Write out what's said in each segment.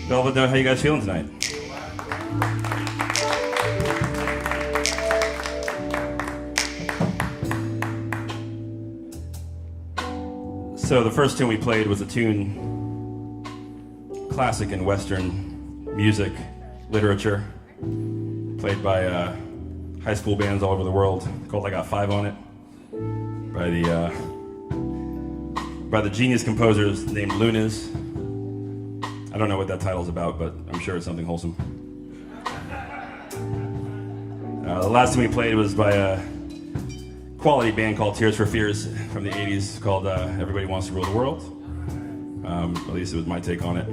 Velvet, how you guys feeling tonight? So the first tune we played was a tune classic in Western music, literature, played by high school bands all over the world, called I Got Five on It, by the genius composers named Lunas. I don't know what that title's about, but I'm sure it's something wholesome. The last time we played was by a quality band called Tears for Fears from the 80s called Everybody Wants to Rule the World. At least it was my take on it.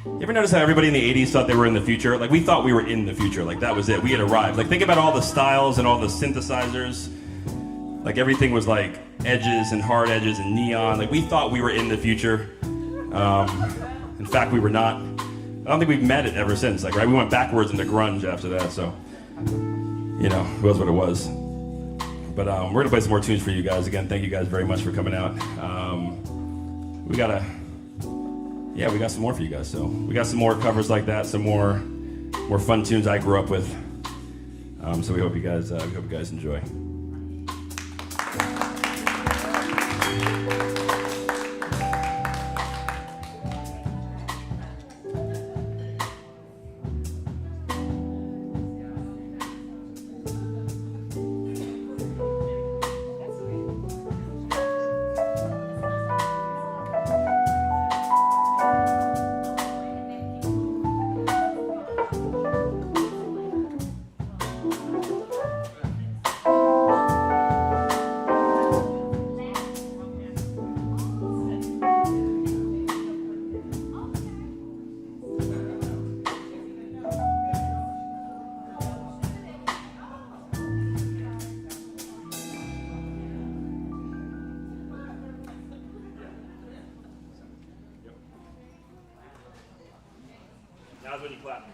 You ever notice how everybody in the 80s thought they were in the future? Like, we thought we were in the future. Like, that was it. We had arrived. Like, think about all the styles and all the synthesizers. Like, everything was like edges and hard edges and neon. Like, we thought we were in the future. In fact, we were not. I don't think we've met it ever since. Like, right? We went backwards into grunge after that, so, you know, it was what it was. But we're going to play some more tunes for you guys. Again, thank you guys very much for coming out. We got some more for you guys. So we got some more covers like that, some more fun tunes I grew up with. So we hope you guys enjoy. Now's when you clap.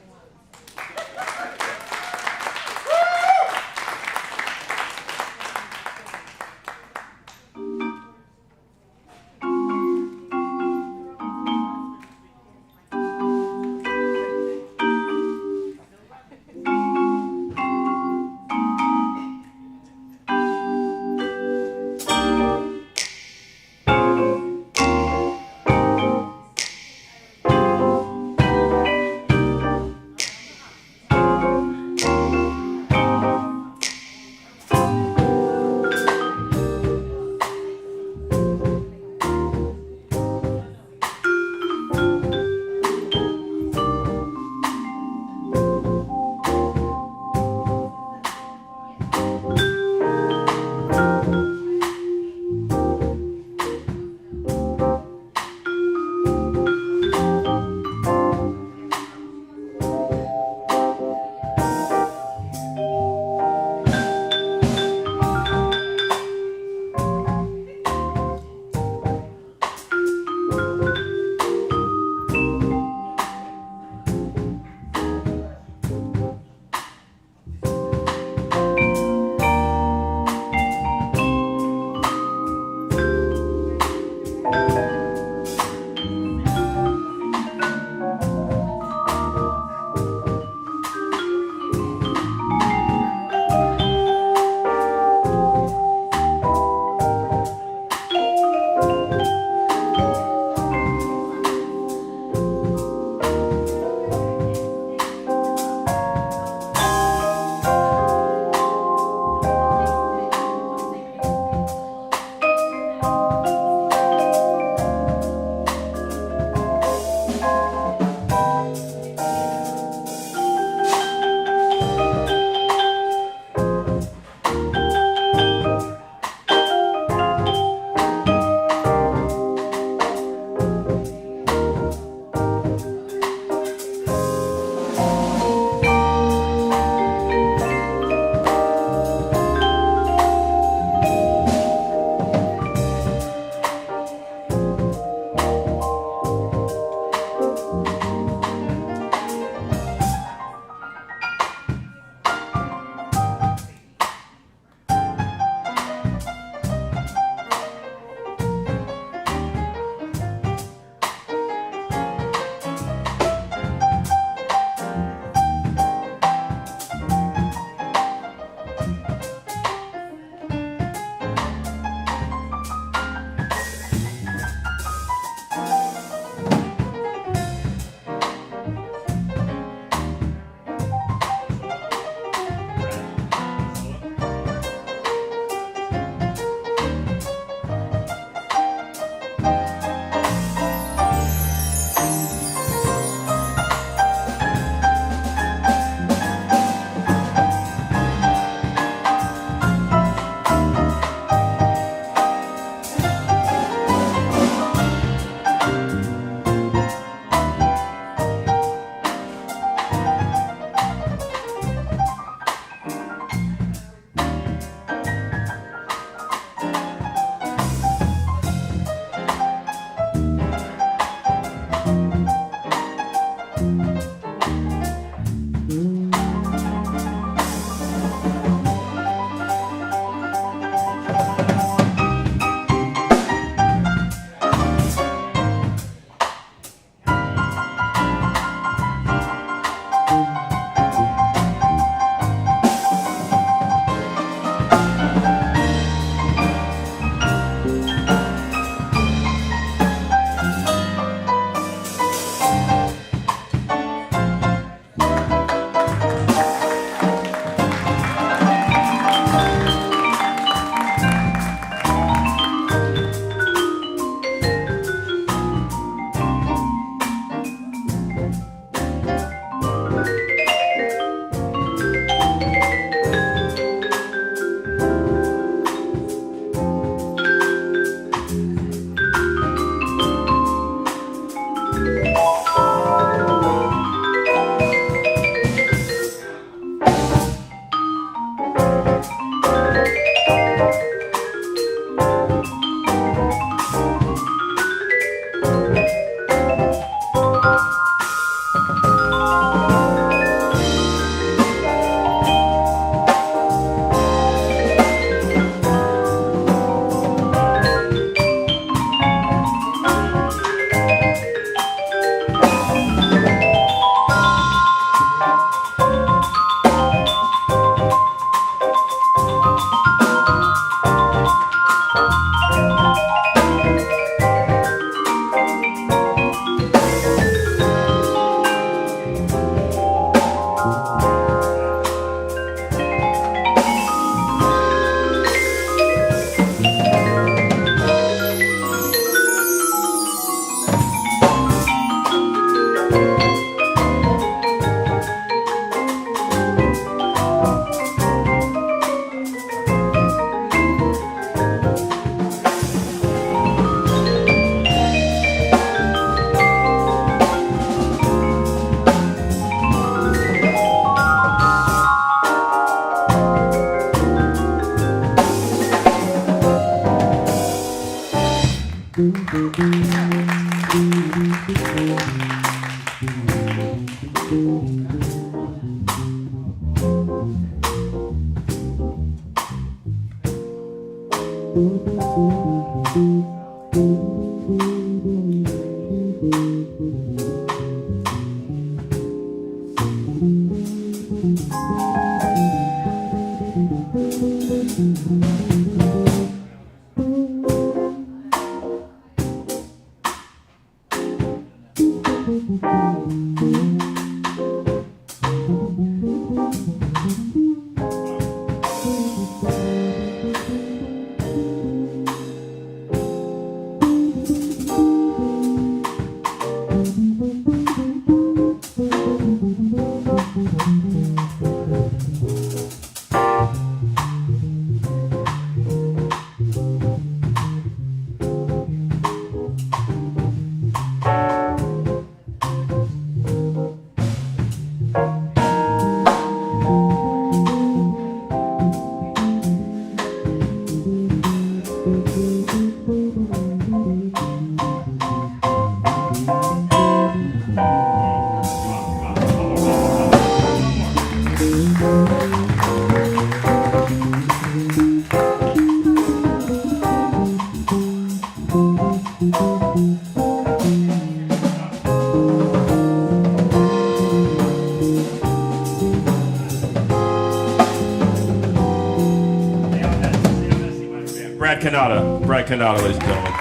Brad Canada, ladies and gentlemen.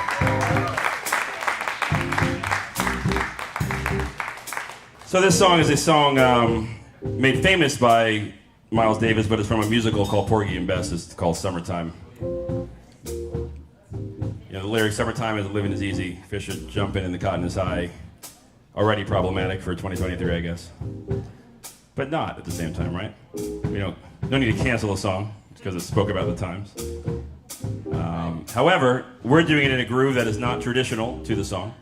So this song is a song made famous by Miles Davis, but it's from a musical called Porgy and Bess. It's called Summertime. You know, the lyrics, summertime is living is easy, fish are jumping and the cotton is high. Already problematic for 2023, I guess. But not at the same time, right? We don't need to cancel a song because it spoke about the times. However, we're doing it in a groove that is not traditional to the song.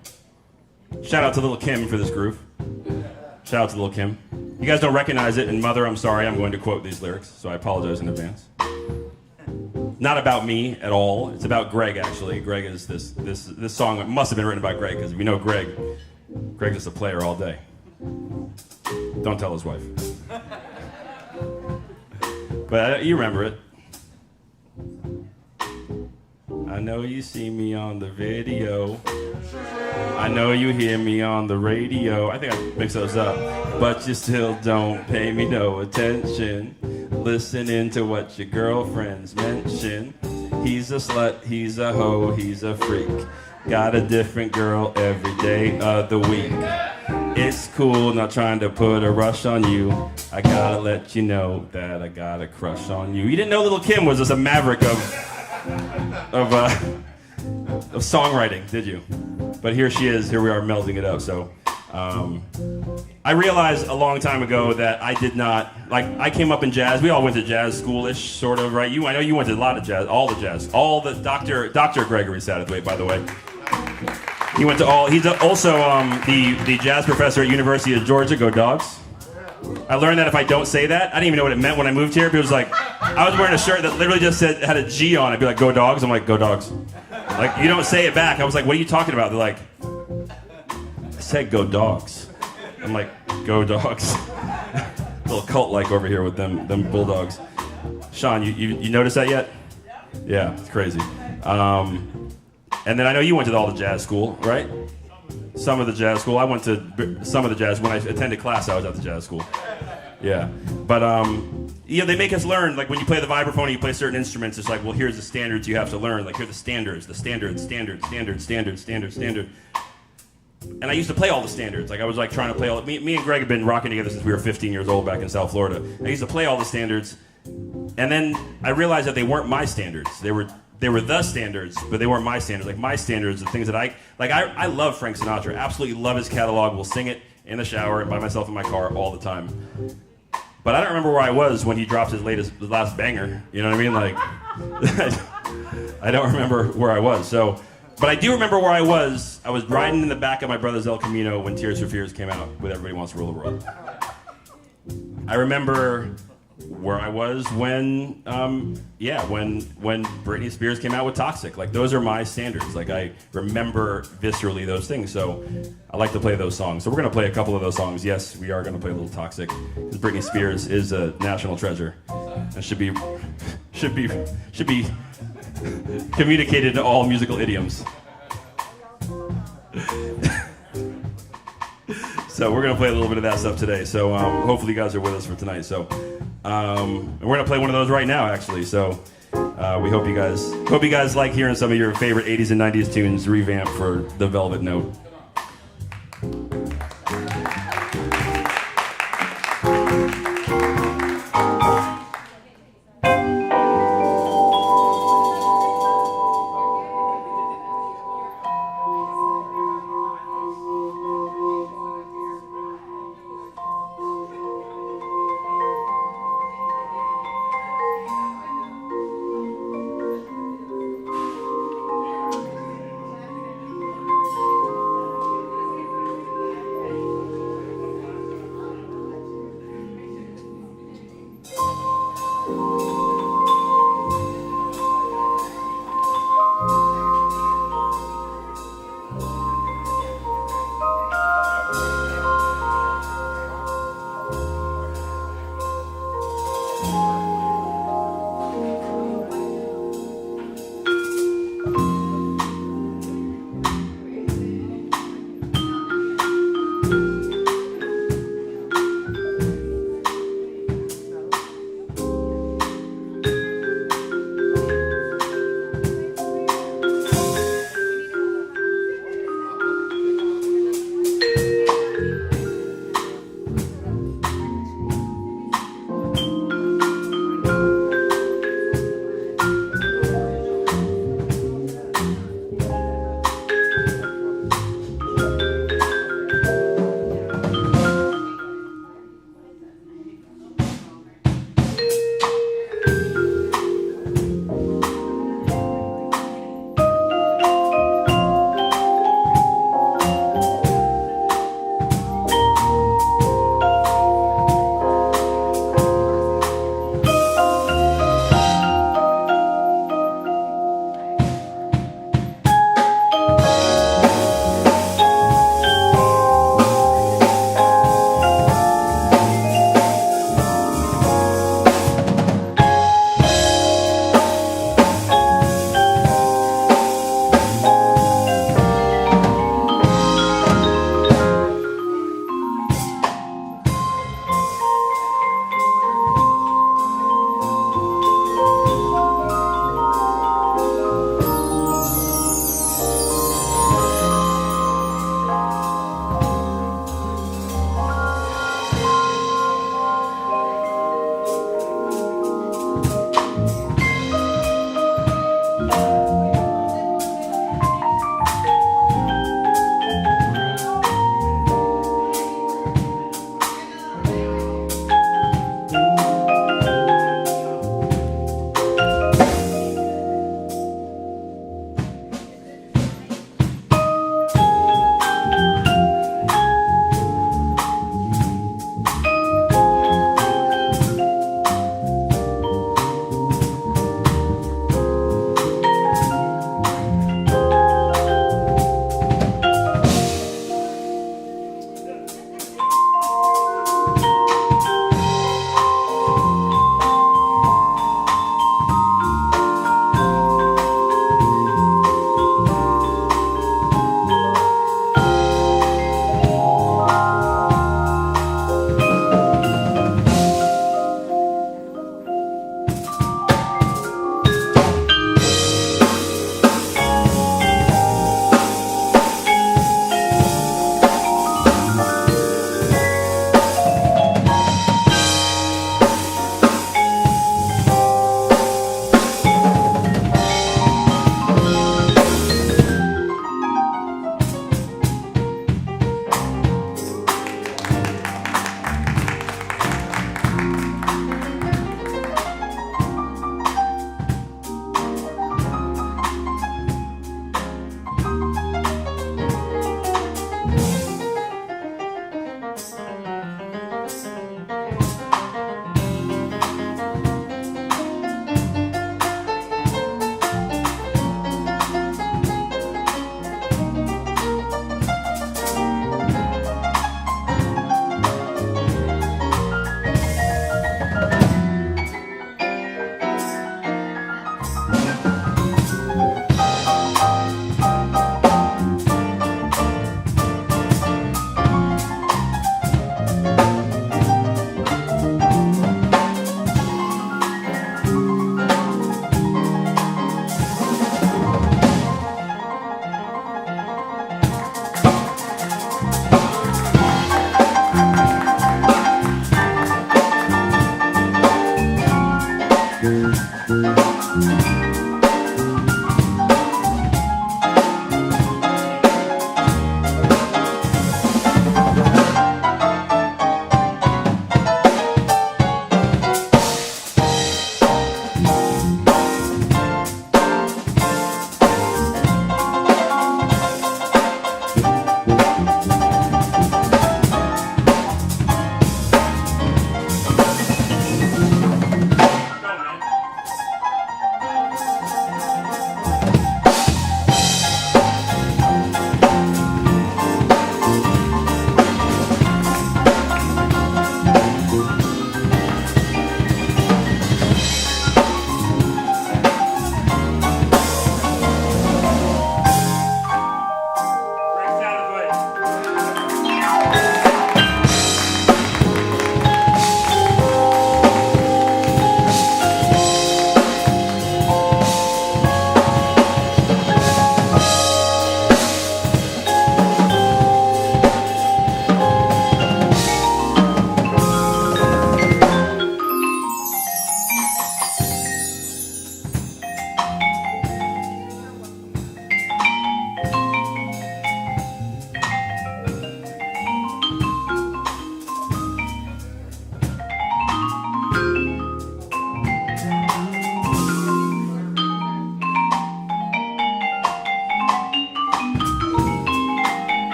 Shout out to Little Kim for this groove. Shout out to Little Kim. You guys don't recognize it, and Mother, I'm sorry, I'm going to quote these lyrics, so I apologize in advance. Not about me at all. It's about Greg, actually. Greg is this song must have been written by Greg, because if you know Greg's just a player all day. Don't tell his wife. But you remember it. I know you see me on the video. I know you hear me on the radio. I think I mixed those up. But you still don't pay me no attention. Listening to what your girlfriends mention. He's a slut, he's a hoe, he's a freak. Got a different girl every day of the week. It's cool, not trying to put a rush on you. I gotta let you know that I got a crush on you. You didn't know Little Kim was just a maverick of songwriting, did you? But here she is. Here we are melding it up. So I realized a long time ago that I did not I came up in jazz. We all went to jazz school-ish, sort of, right? I know you went to a lot of jazz, all the Dr. Gregory Satterthwaite, by the way. He went to all. He's also the jazz professor at University of Georgia. Go Dogs! I learned that if I don't say that, I didn't even know what it meant when I moved here. It was like I was wearing a shirt that literally just had a G on it. I'd be like, "Go Dogs!" I'm like, "Go Dogs!" Like you don't say it back. I was like, "What are you talking about?" They're like, "I said Go Dogs." I'm like, "Go Dogs!" A little cult-like over here with them bulldogs. Sean, you noticed that yet? Yeah, it's crazy. And then I know you went to all the jazz school, right? Some of the jazz school. I went to some of the jazz. When I attended class, I was at the jazz school. Yeah. But, they make us learn. Like, when you play the vibraphone, you play certain instruments. It's like, well, here's the standards you have to learn. Like, here are the standards. And I used to play all the standards. Like, I was, like, trying to play all... Me and Greg have been rocking together since we were 15 years old back in South Florida. I used to play all the standards. And then I realized that they weren't my standards. They were the standards, but they weren't my standards. Like, my standards, the things that I love Frank Sinatra. Absolutely love his catalog. Will sing it in the shower, by myself in my car all the time. But I don't remember where I was when he dropped his last banger. You know what I mean? Like, I don't remember where I was. So, but I do remember where I was. I was riding in the back of my brother's El Camino when Tears for Fears came out with Everybody Wants to Rule the World. I remember where I was when Britney Spears came out with Toxic. Like, those are my standards. Like, I remember viscerally those things. So I like to play those songs. So we're going to play a couple of those songs. Yes, we are going to play a little Toxic, because Britney Spears is a national treasure and should be communicated to all musical idioms. So we're going to play a little bit of that stuff today. So hopefully you guys are with us for tonight. So and we're going to play one of those right now, actually. So we hope you guys like hearing some of your favorite 80s and 90s tunes revamped for the Velvet Note.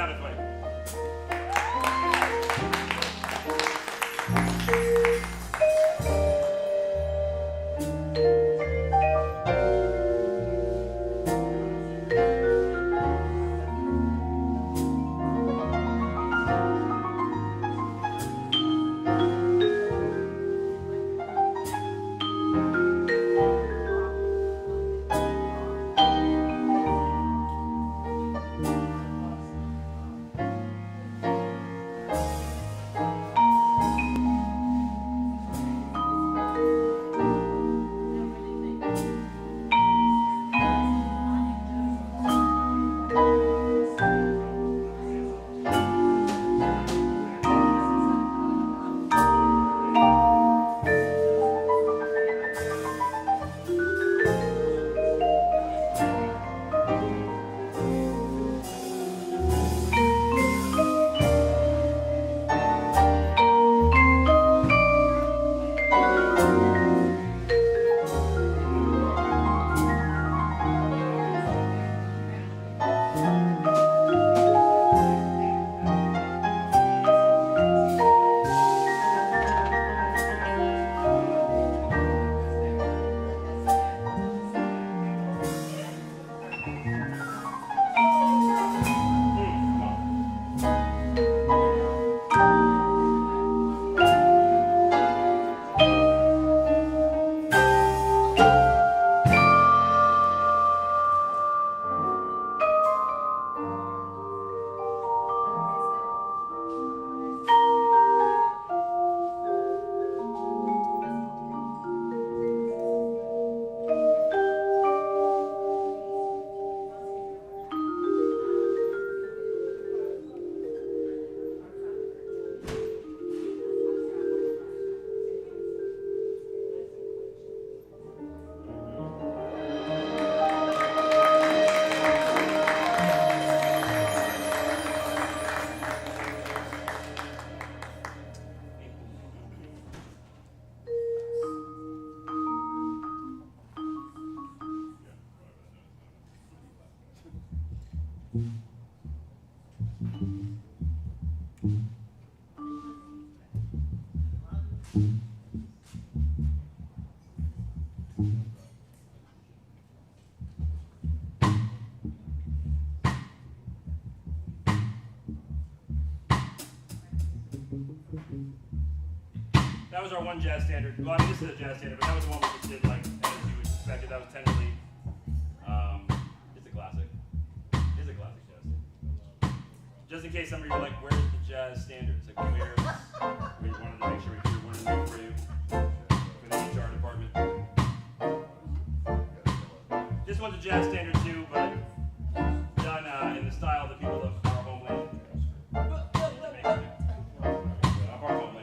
down its way. That was our one jazz standard. Well, I mean, this is a jazz standard, but that was the one we just did, like, as you would expect it. That was tentatively. It's a classic. It's a classic jazz standard. Just in case some of you were like, where's the jazz standard? It's like, we wanted to make sure we threw one in there for you, for the HR department. This one's a jazz standard too, but done in the style that people of our homeland. Of our homeland.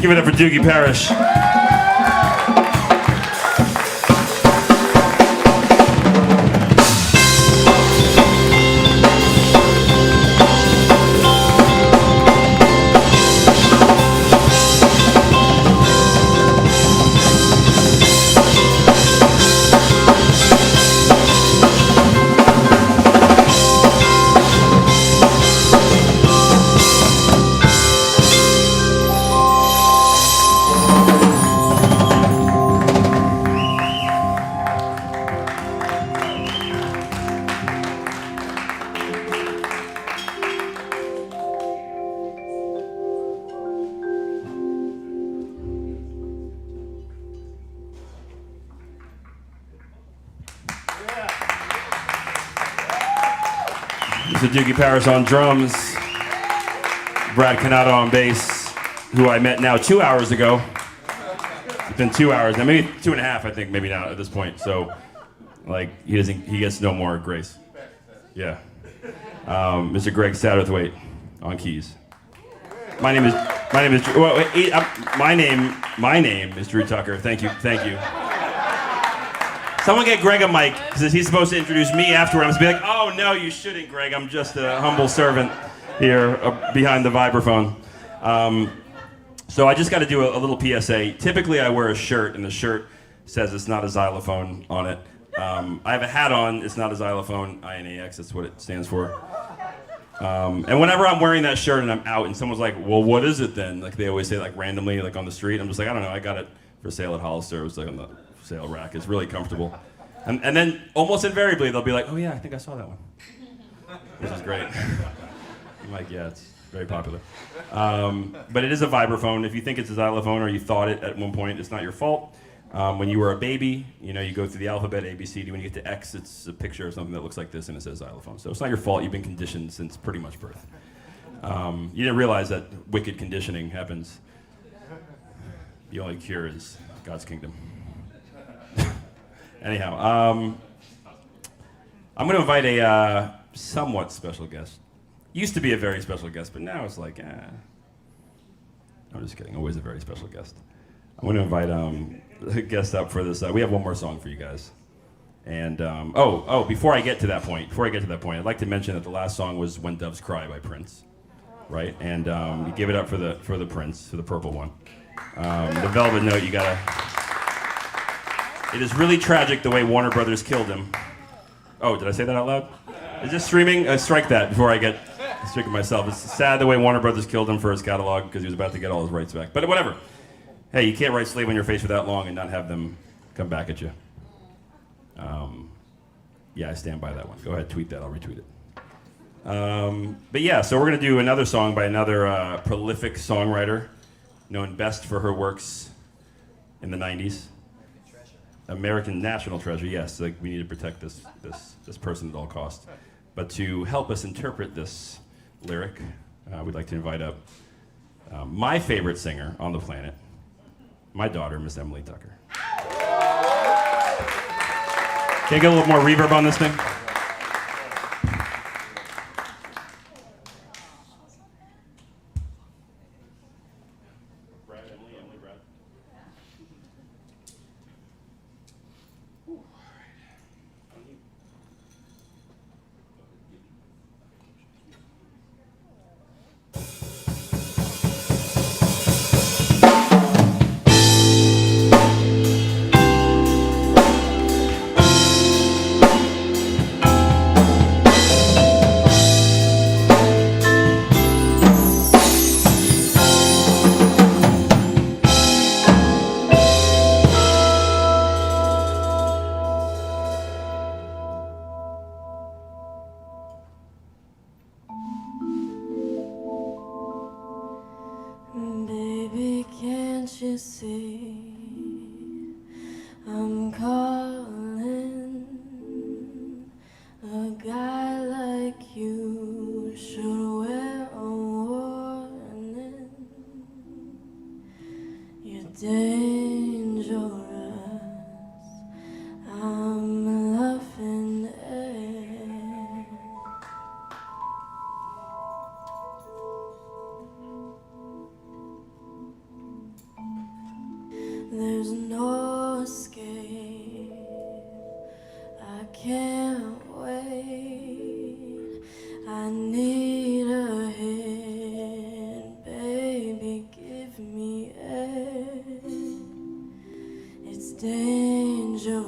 Give it up for Doogie Parrish. Mr. Doogie Parrish on drums, Brad Canato on bass, who I met now 2 hours ago. It's been 2 hours, now maybe 2.5, I think, maybe now at this point. So, like, he gets no more grace. Yeah. Mr. Greg Satterthwaite on keys. My name is Drew Tucker. Thank you. Someone get Greg a mic, because he's supposed to introduce me afterward. I'm supposed to be like, oh no, you shouldn't, Greg. I'm just a humble servant here behind the vibraphone. So I just got to do a little PSA. Typically I wear a shirt, and the shirt says it's not a xylophone on it. I have a hat on, it's not a xylophone, INAX, that's what it stands for. And whenever I'm wearing that shirt and I'm out and someone's like, well, what is it then? Like they always say, like randomly, like on the street, I'm just like, I don't know, I got it for sale at Hollister. It was like on the sale rack. It's really comfortable. And then almost invariably they'll be like, oh yeah, I think I saw that one. Which is great. I'm like, yeah, it's very popular. But it is a vibraphone. If you think it's a xylophone or you thought it at one point, it's not your fault. When you were a baby, you know, you go through the alphabet, A, B, C, D. When you get to X, it's a picture of something that looks like this and it says xylophone. So it's not your fault. You've been conditioned since pretty much birth. You didn't realize that wicked conditioning happens. The only cure is God's kingdom. Anyhow, I'm going to invite a somewhat special guest. Used to be a very special guest, but now it's like, I'm just kidding. Always a very special guest. I'm going to invite a guest up for this. We have one more song for you guys. And, before I get to that point, I'd like to mention that the last song was When Doves Cry by Prince, right? And you give it up for the Prince, for the purple one. The Velvet Note, you gotta... It is really tragic the way Warner Brothers killed him. Oh, did I say that out loud? Is this streaming? Strike that before I get stricken myself. It's sad the way Warner Brothers killed him for his catalog because he was about to get all his rights back. But whatever. Hey, you can't write Slave on Your Face for that long and not have them come back at you. Yeah, I stand by that one. Go ahead, tweet that. I'll retweet it. But yeah, so we're going to do another song by another prolific songwriter known best for her works in the 90s. American national treasure, yes. Like we need to protect this person at all costs. But to help us interpret this lyric, we'd like to invite up my favorite singer on the planet, my daughter, Miss Emily Tucker. Can I get a little more reverb on this thing? Baby, can't you see I'm calling? A guy like you should wear a warning. You're dangerous. I'm loving it. There's no escape. I can't wait. I need a hint. Baby, give me it. It's dangerous.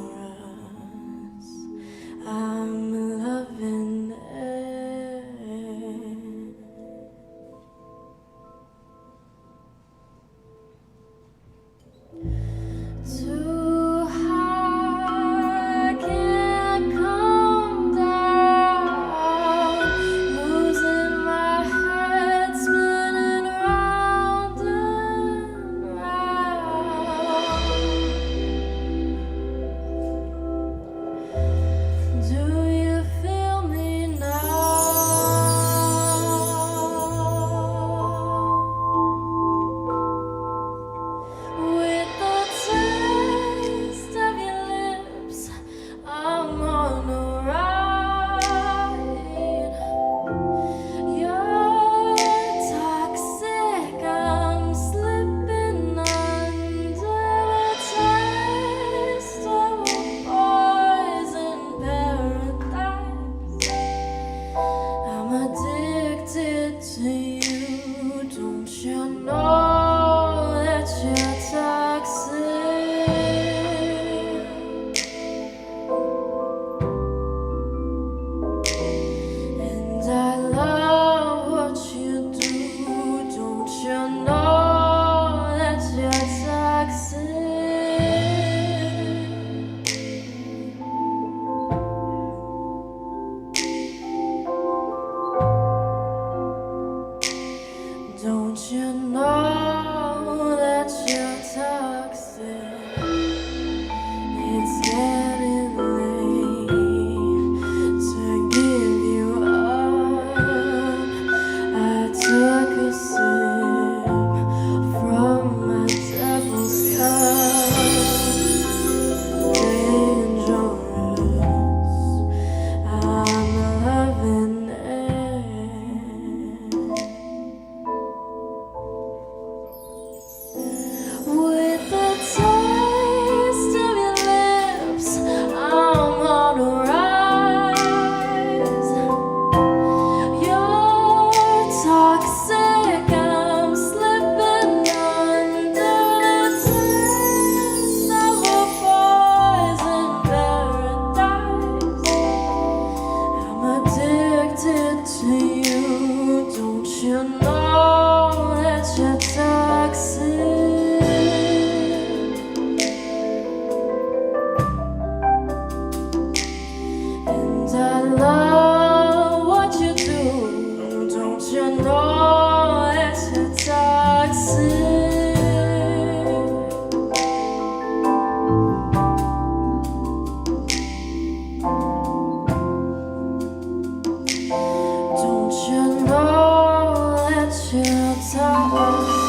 I'm loving it. Too high, can't come down. Losing my head, spinning round and round. Do you feel me now? With the taste of your lips, I'm on a ride. You're toxic, I'm slipping under the taste of a poison paradise. I'm addicted to you, don't you know that you're toxic? And I love what you do, don't you know that you're toxic? Don't you know that you're toxic? It's getting late to give you up. I took a sip from my devil's cup. Dangerous, I'm loving it. With the taste of your lips, I'm on a rise. You're toxic, I'm slipping under the taste of a poison paradise. I'm addicted to you, don't you know that you're toxic? And I love what you do, don't you know that you're toxic? Don't you know that you're toxic?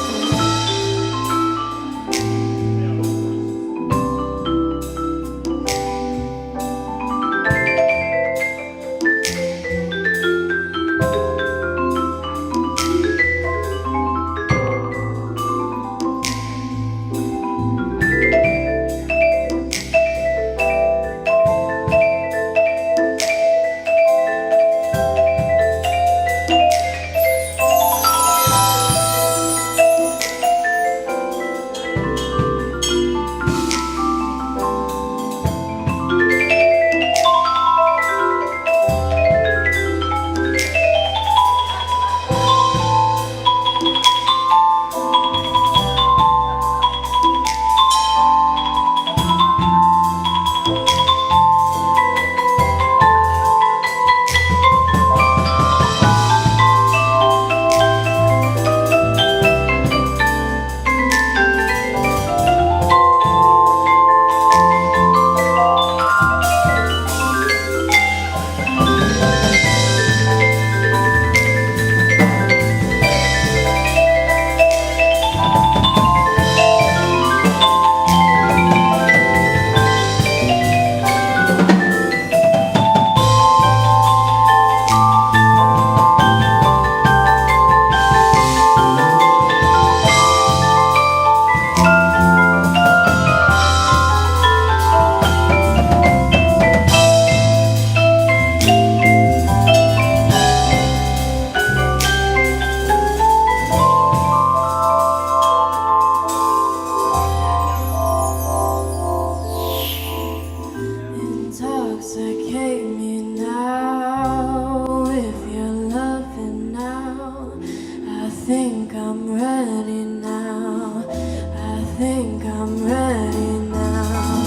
think I'm ready now. I think I'm ready now.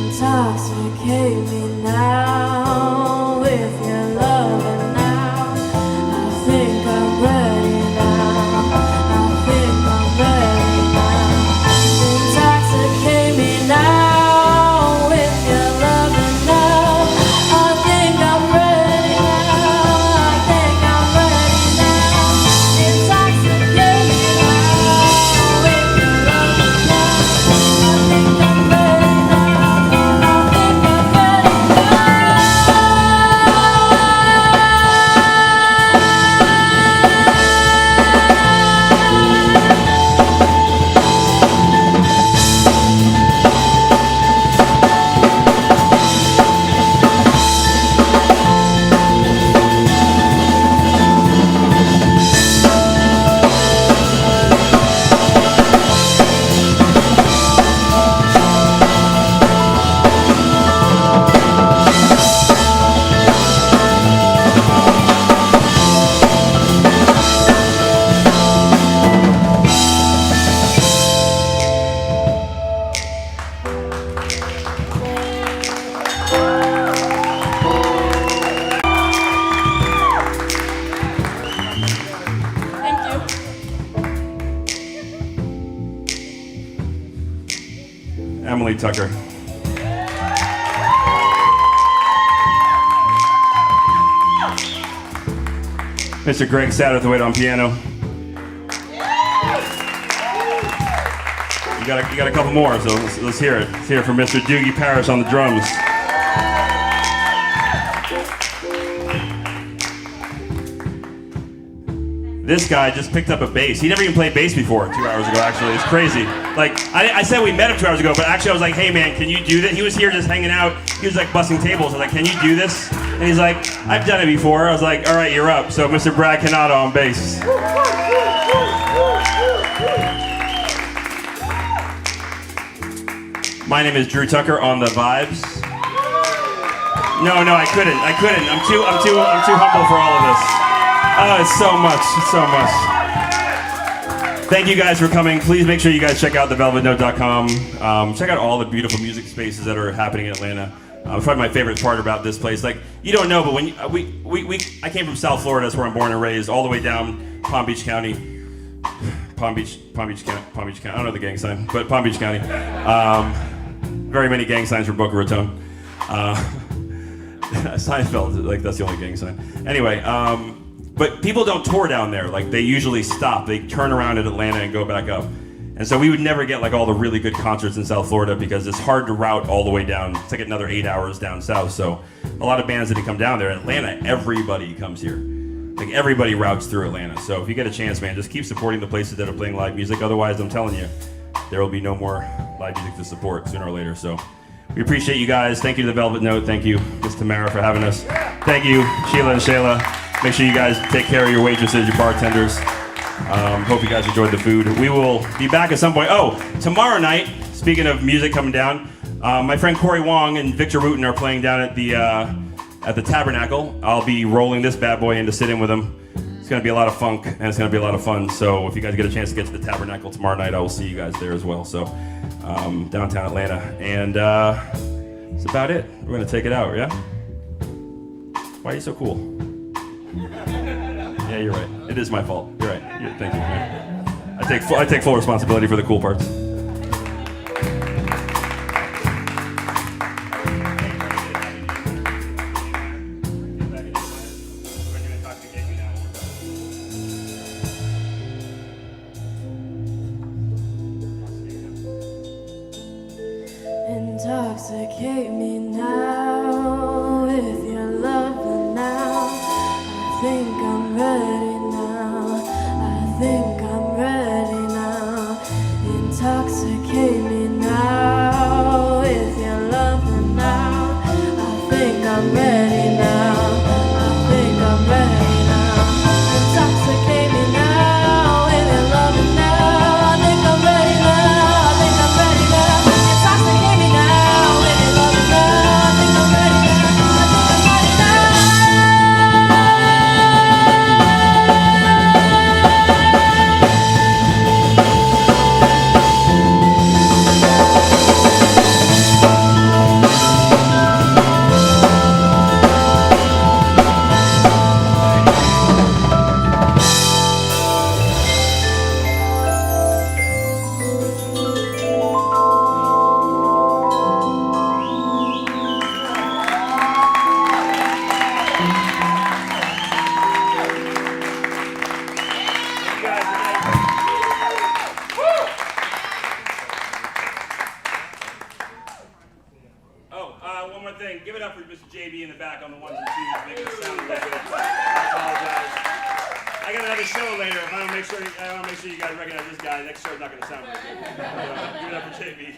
Intoxicate me now with your love and now. I think I'm ready now. I think I'm ready now. Intoxicate me now with your love and now. I think I'm ready now. I think I'm ready now. Intoxicate me now with your love and now. I think I'm ready now. I think I'm ready Emily Tucker. Mr. Greg Satterthwaite on piano. You got a couple more, so let's hear it. Let's hear it from Mr. Doogie Parrish on the drums. This guy just picked up a bass. He never even played bass before 2 hours ago, actually. It's crazy. Like, I said we met him 2 hours ago, but actually I was like, hey man, can you do this? He was here just hanging out. He was like busting tables. I was like, can you do this? And he's like, I've done it before. I was like, all right, you're up. So Mr. Brad Canada on bass. My name is Drew Tucker on the vibes. No, I couldn't. I'm too humble for all of this. Oh, it's so much. Thank you guys for coming. Please make sure you guys check out thevelvetnote.com. Check out all the beautiful music spaces that are happening in Atlanta. It's probably my favorite part about this place. Like, you don't know, but when I came from South Florida, that's where I'm born and raised, all the way down Palm Beach County. Palm Beach County. I don't know the gang sign, but Palm Beach County. Very many gang signs for Boca Raton. Seinfeld, like that's the only gang sign. Anyway, but people don't tour down there. Like they usually stop. They turn around at Atlanta and go back up. And so we would never get like all the really good concerts in South Florida because it's hard to route all the way down. It's like another 8 hours down south. So a lot of bands didn't come down there. Atlanta, everybody comes here. Like everybody routes through Atlanta. So if you get a chance, man, just keep supporting the places that are playing live music. Otherwise, I'm telling you, there will be no more live music to support sooner or later. So we appreciate you guys. Thank you to the Velvet Note. Thank you, Miss Tamara, for having us. Thank you, Sheila and Shayla. Make sure you guys take care of your waitresses, your bartenders. Hope you guys enjoyed the food. We will be back at some point. Oh, tomorrow night, speaking of music coming down, my friend Corey Wong and Victor Wooten are playing down at the Tabernacle. I'll be rolling this bad boy in to sit in with them. It's going to be a lot of funk, and it's going to be a lot of fun. So if you guys get a chance to get to the Tabernacle tomorrow night, I will see you guys there as well. So downtown Atlanta. And that's about it. We're going to take it out, yeah? Why are you so cool? Yeah, you're right. It is my fault. You're right. Thank you. I take full responsibility for the cool parts. Intoxicate me now with your love and now. I think I'm ready now. I think I'm ready now. Intoxicate me now with your love and now. I think I'm ready now. I think I'm ready now. Intoxicate me now with your love and now. I think I'm ready now. I think I'm ready now. Intoxicate me now with your love and now. I think I'm ready now. I think I'm ready now. up for Mr. JB in the back on the ones and twos, making it sound really good. I apologize. I got another show later. I want to make sure you guys recognize this guy. Next show's not going to sound very good. Give it up for JB.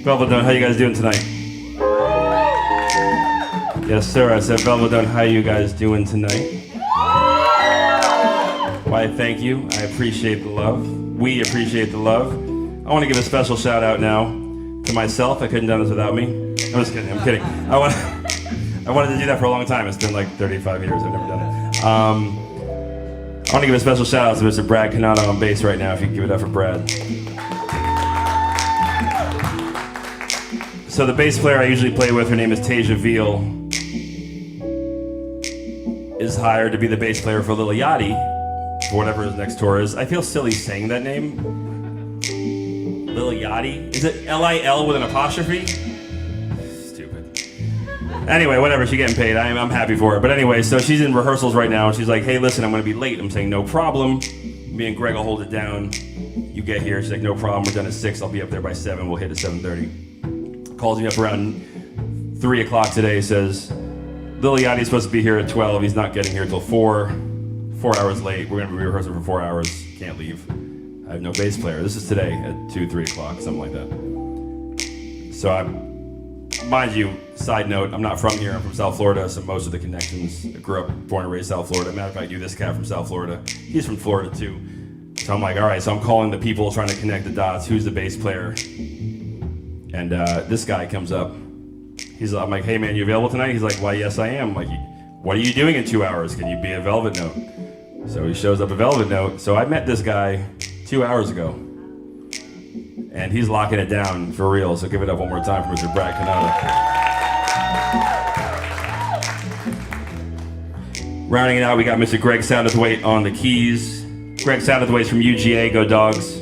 Belvedere, how you guys doing tonight? Yes, sir. I said, Belvedere, how you guys doing tonight? Why I thank you. I appreciate the love. We appreciate the love. I want to give a special shout out now to myself. I couldn't have done this without me. I'm just kidding. I'm kidding. I wanted to do that for a long time. It's been like 35 years. I've never done it. I want to give a special shout out to Mr. Brad Canada on bass right now. If you could give it up for Brad. So the bass player I usually play with, her name is Tasia Veal, is hired to be the bass player for Lil Yachty for whatever his next tour is. I feel silly saying that name. Lil Yachty? Is it L-I-L with an apostrophe? Stupid. Anyway, whatever, she's getting paid. I'm happy for her. But anyway, so she's in rehearsals right now, and she's like, hey, listen, I'm going to be late. I'm saying, no problem. Me and Greg will hold it down. You get here. She's like, no problem. We're done at 6. I'll be up there by 7. We'll hit at 7:30. Calls me up around 3 o'clock today, says, Lil Yachty's supposed to be here at 12. He's not getting here till 4. 4 hours late. We're going to be rehearsing for 4 hours. Can't leave. I have no bass player. This is today at 2, 3 o'clock, something like that. So mind you, side note, I'm not from here. I'm from South Florida, so most of the connections, I grew up, born and raised South Florida. Matter of fact, I knew this cat from South Florida. He's from Florida too. So I'm like, all right, so I'm calling the people, trying to connect the dots. Who's the bass player? And this guy comes up. I'm like, hey man, you available tonight? He's like, why, yes I am. I'm like, what are you doing in 2 hours? Can you be a Velvet Note? So he shows up a Velvet Note. So I met this guy 2 hours ago. And he's locking it down for real. So give it up one more time for Mr. Brad Canada. Rounding it out, we got Mr. Greg Satterthwaite on the keys. Greg Satterthwaite's from UGA, go Dogs.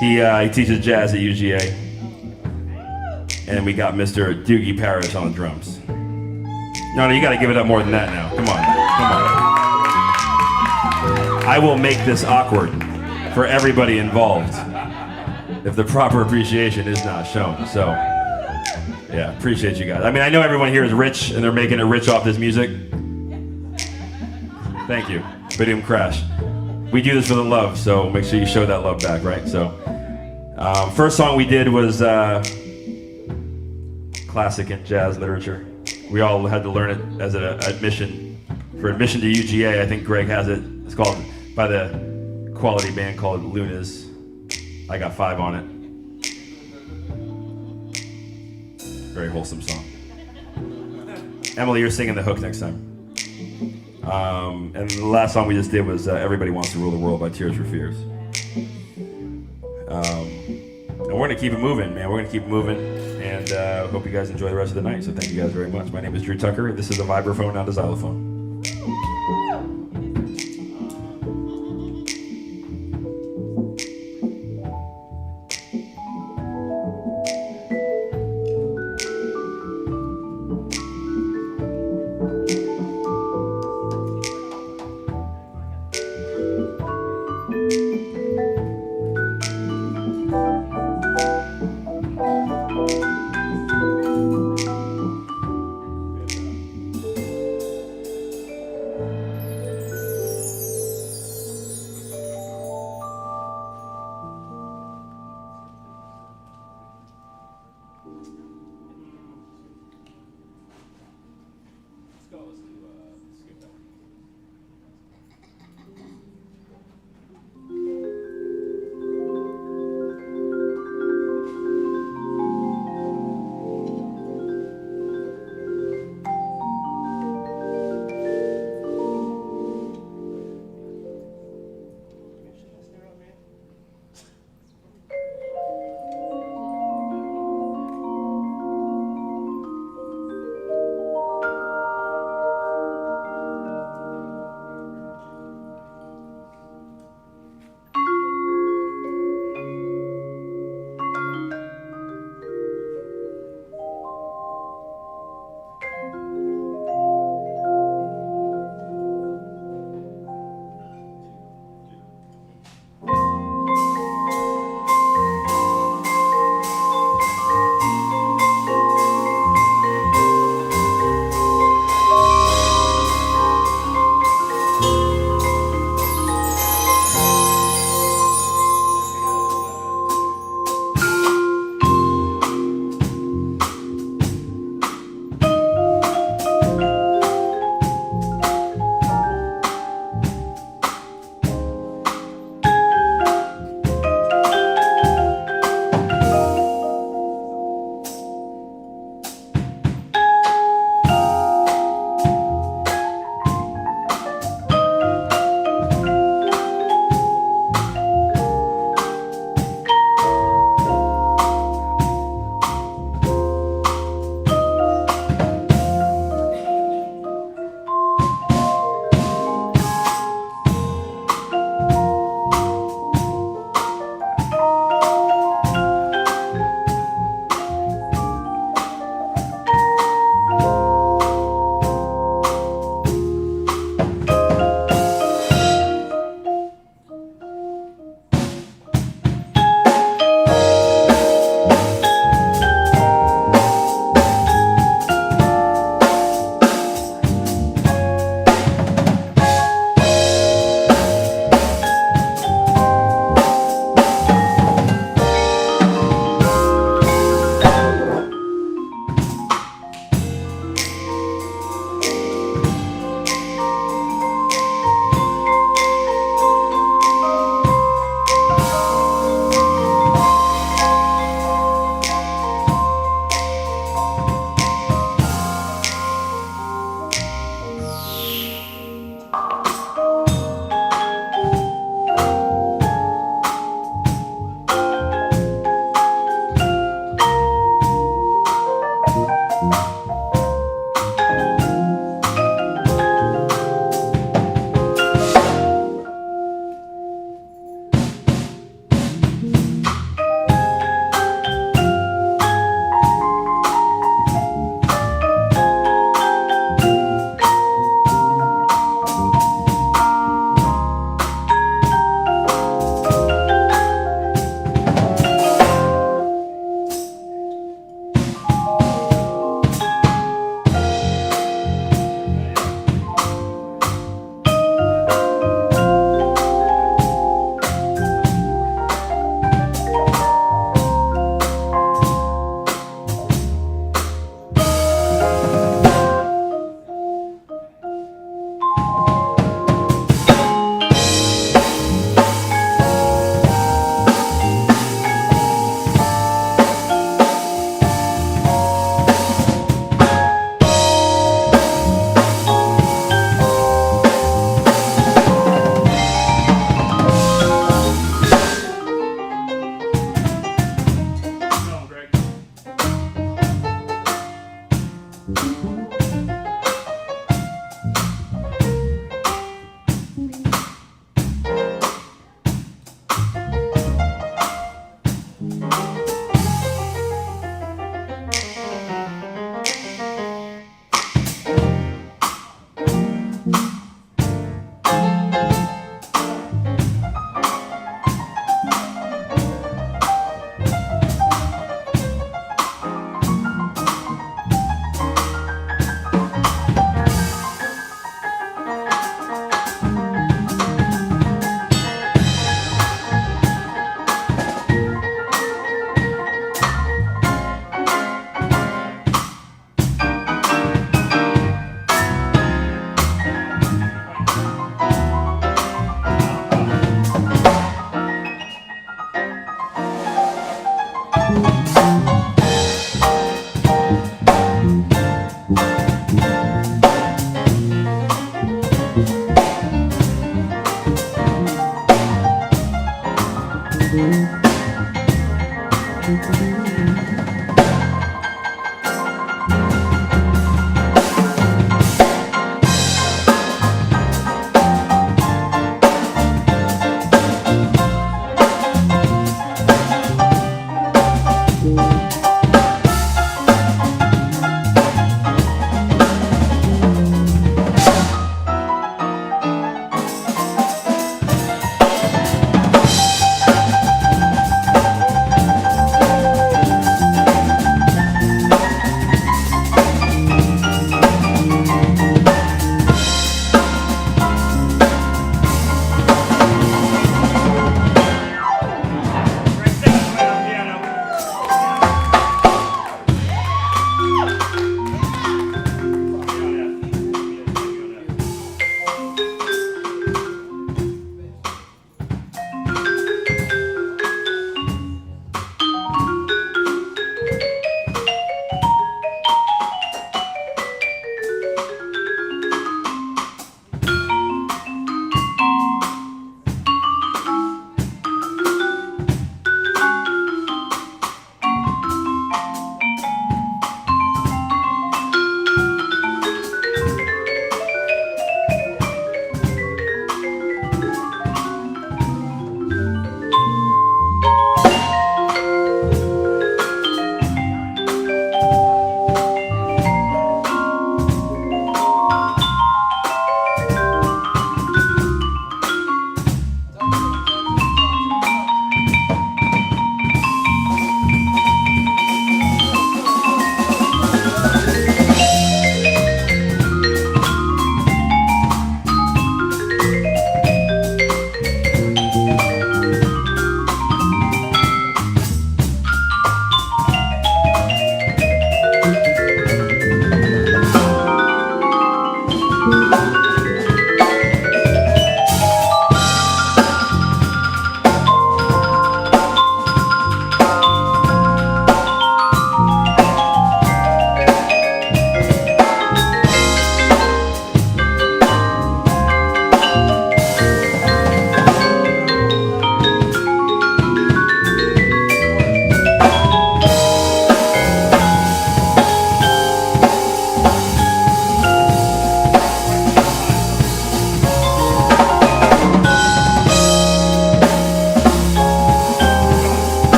He teaches jazz at UGA. And we got Mr. Doogie Parrish on the drums. No, you gotta give it up more than that now. Come on. I will make this awkward for everybody involved if the proper appreciation is not shown. So, yeah, appreciate you guys. I mean, I know everyone here is rich and they're making it rich off this music. Thank you. Video crash. We do this for the love, so make sure you show that love back, right? So, first song we did was classic in jazz literature. We all had to learn it as an admission. For admission to UGA, I think Greg has it. It's called, by the quality band called Lunas. I got 5 on it. Very wholesome song. Emily, you're singing the hook next time. And the last song we just did was Everybody Wants to Rule the World by Tears for Fears. And we're going to keep it moving, man. We're going to keep it moving. And hope you guys enjoy the rest of the night. So thank you guys very much. My name is Drew Tucker. This is a vibraphone, not a xylophone.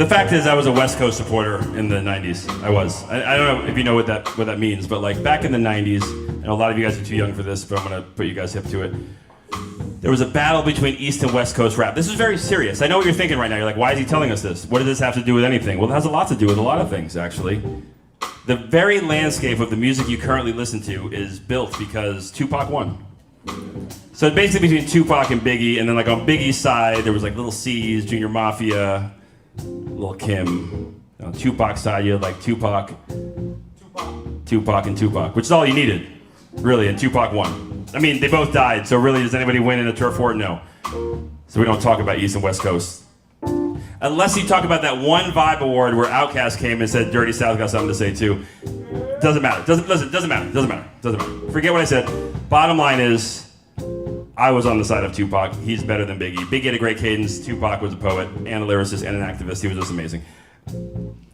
The fact is, I was a West Coast supporter in the 90s. I was. I don't know if you know what that means, but like back in the 90s, and a lot of you guys are too young for this, but I'm going to put you guys hip to it. There was a battle between East and West Coast rap. This is very serious. I know what you're thinking right now. You're like, why is he telling us this? What does this have to do with anything? Well, it has a lot to do with a lot of things, actually. The very landscape of the music you currently listen to is built because Tupac won. So basically between Tupac and Biggie, and then like on Biggie's side, there was like Little C's, Junior Mafia, Lil' Kim. On Tupac's side, you had like Tupac, and Tupac, which is all you needed, really, and Tupac won. I mean, they both died, so really, does anybody win in a turf war? No. So we don't talk about East and West Coast. Unless you talk about that one Vibe Award where Outkast came and said Dirty South got something to say too. Doesn't matter. Doesn't matter. Forget what I said. Bottom line is, I was on the side of Tupac. He's better than Biggie. Biggie had a great cadence. Tupac was a poet and a lyricist and an activist. He was just amazing.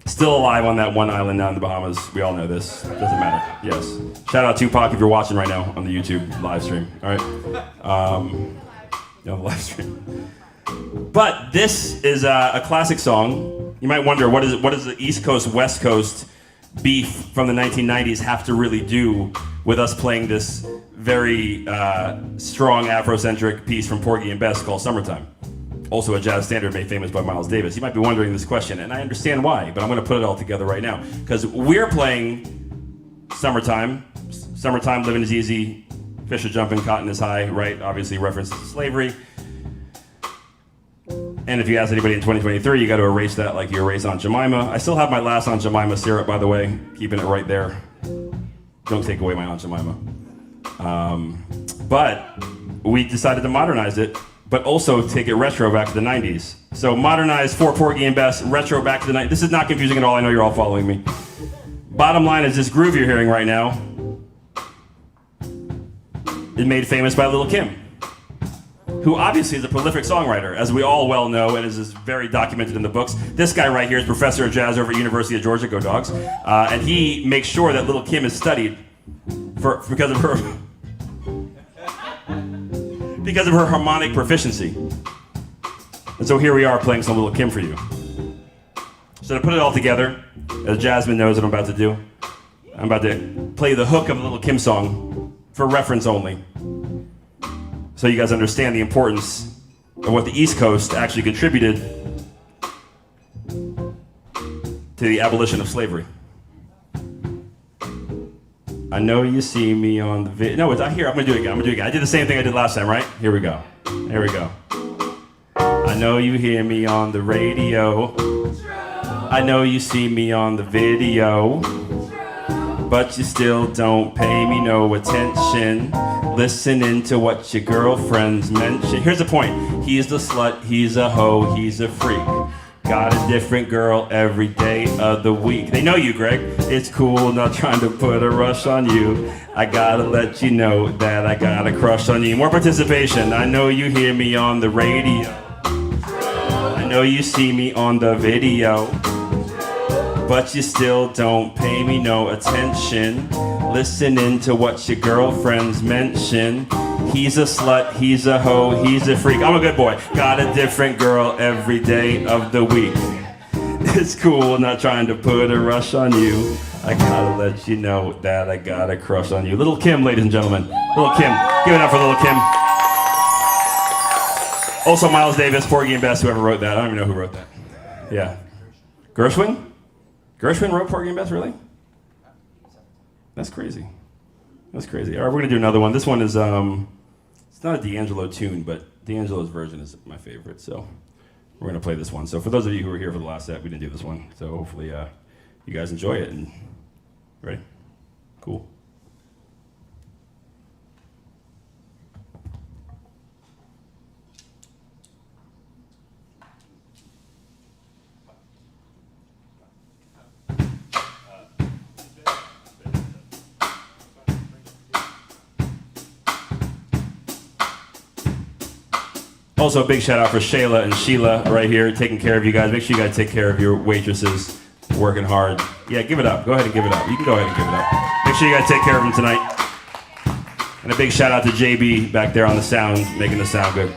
Still alive on that one island down in the Bahamas. We all know this. Doesn't matter. Yes. Shout out Tupac if you're watching right now on the YouTube live stream. All right. The live stream. But this is a classic song. You might wonder, what does the East Coast, West Coast beef from the 1990s have to really do with us playing this very strong Afrocentric piece from Porgy and Bess called Summertime? Also a jazz standard made famous by Miles Davis. You might be wondering this question, and I understand why, but I'm going to put it all together right now. Because we're playing Summertime. Summertime, living is easy. Fish are jumping, cotton is high, right? Obviously references to slavery. And if you ask anybody in 2023, you got to erase that like you erase Aunt Jemima. I still have my last Aunt Jemima syrup, by the way, keeping it right there. Don't take away my Aunt Jemima. But we decided to modernize it, but also take it retro back to the 90s. So modernize for Porgy and Bess, retro back to the 90s. This is not confusing at all. I know you're all following me. Bottom line is this groove you're hearing right now is made famous by Lil' Kim, who obviously is a prolific songwriter, as we all well know, and is very documented in the books. This guy right here is professor of jazz over at University of Georgia, go Dogs, and he makes sure that Lil' Kim is studied because of her harmonic proficiency. And so here we are playing some Lil' Kim for you. So to put it all together, as Jasmine knows what I'm about to do, I'm about to play the hook of a Lil' Kim song for reference only, so you guys understand the importance of what the East Coast actually contributed to the abolition of slavery. I know you see me on the video. No, it's not here. I'm gonna do it again. I did the same thing I did last time, right? Here we go. I know you hear me on the radio. I know you see me on the video. But you still don't pay me no attention, listening to what your girlfriends mention. Here's the point. He's the slut, he's a hoe, he's a freak. Got a different girl every day of the week. They know you, Greg. It's cool, not trying to put a rush on you. I gotta let you know that I got a crush on you. More participation. I know you hear me on the radio. I know you see me on the video. But you still don't pay me no attention, listening to what your girlfriends mention. He's a slut, he's a hoe, he's a freak. I'm a good boy. Got a different girl every day of the week. It's cool, not trying to put a rush on you. I gotta let you know that I got a crush on you. Lil' Kim, ladies and gentlemen. Lil' Kim. Give it up for Lil' Kim. Also Miles Davis, Porgy and Bess, whoever wrote that. I don't even know who wrote that. Yeah. Gershwin? Gershwin wrote Porgy and Bess, really? That's crazy. All right, we're going to do another one. This one is, it's not a D'Angelo tune, but D'Angelo's version is my favorite, so we're going to play this one. So for those of you who were here for the last set, we didn't do this one, so hopefully you guys enjoy it. And ready? Cool. Also, a big shout out for Shayla and Sheila right here, taking care of you guys. Make sure you guys take care of your waitresses, working hard. Yeah, give it up. Go ahead and give it up. You can go ahead and give it up. Make sure you guys take care of them tonight. And a big shout out to JB back there on the sound, making the sound good.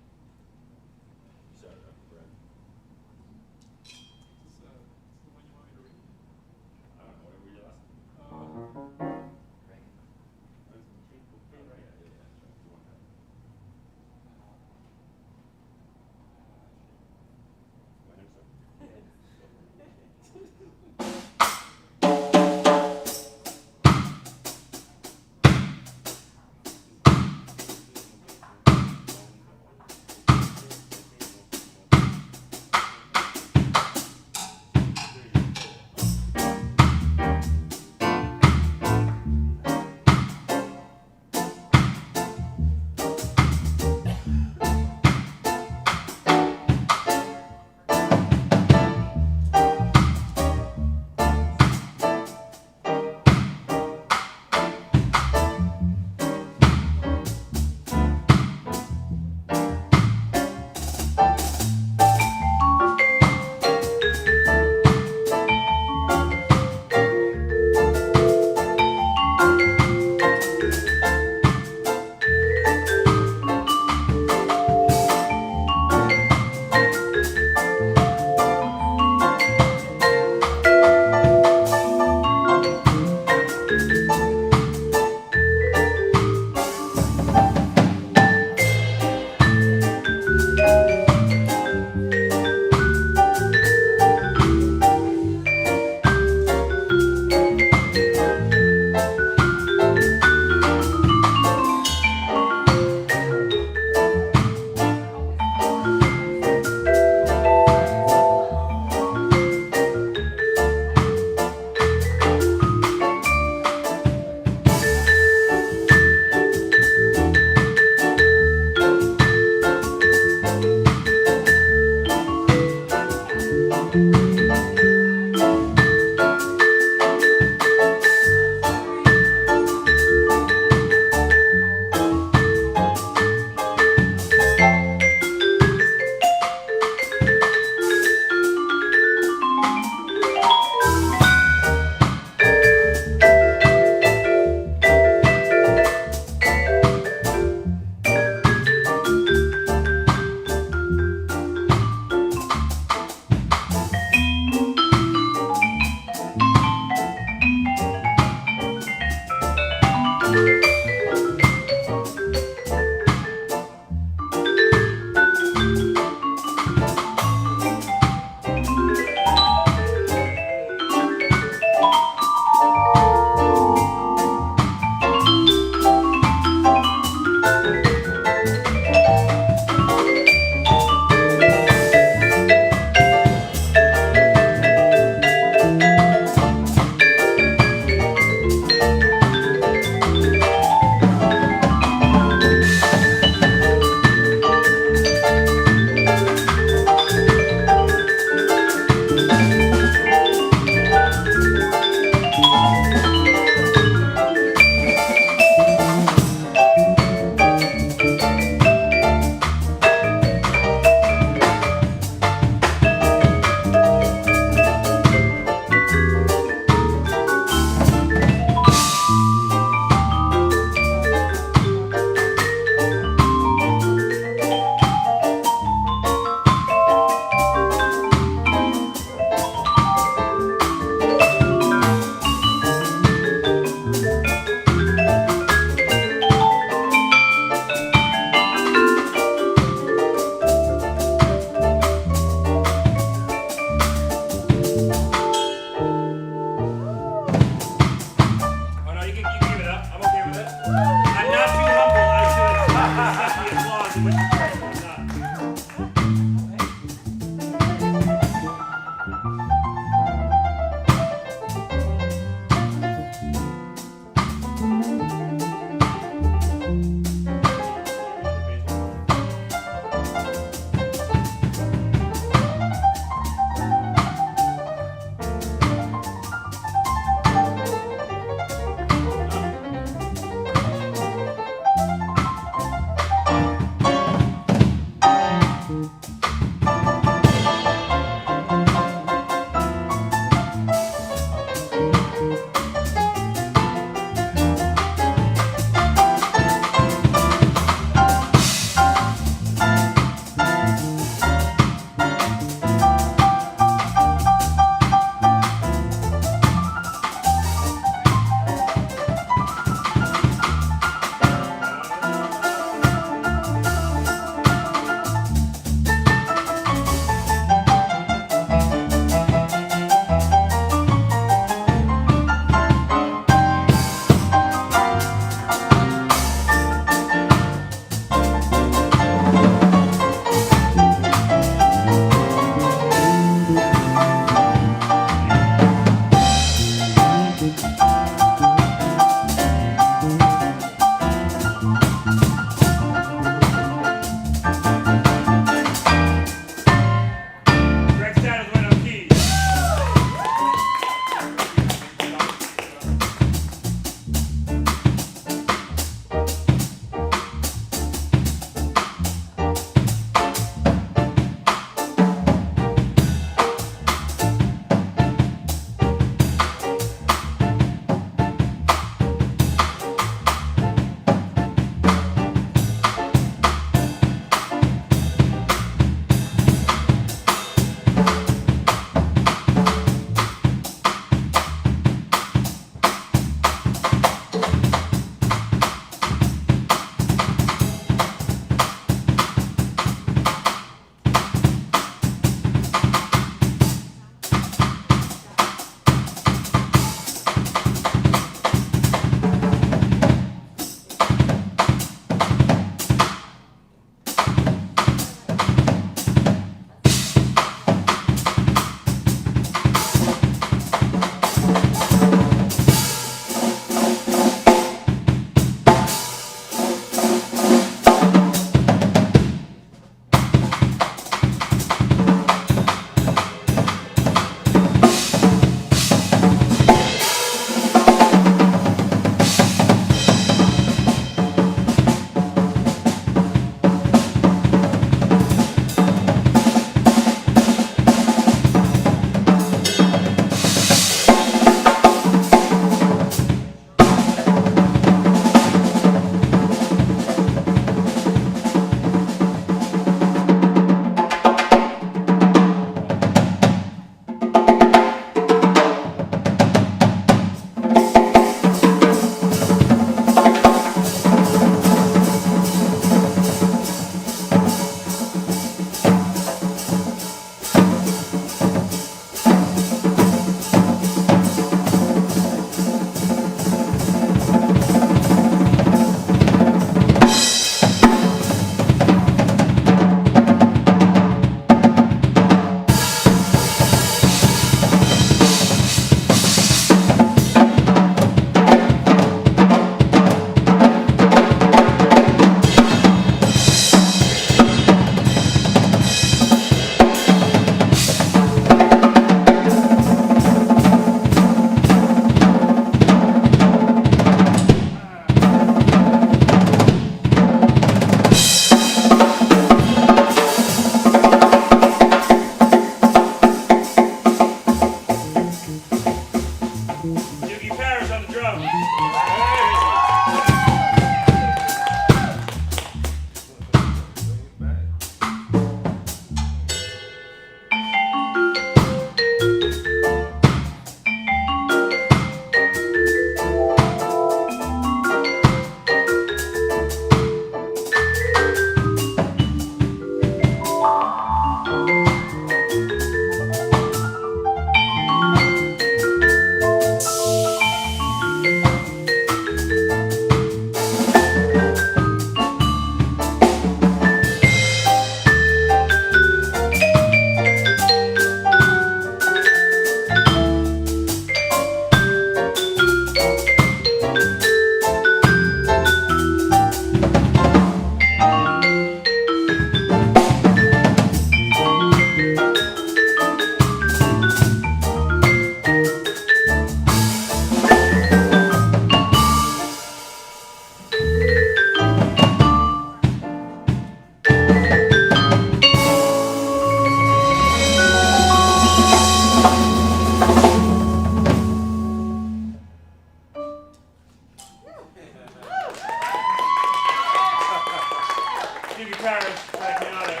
Paris, checking out it.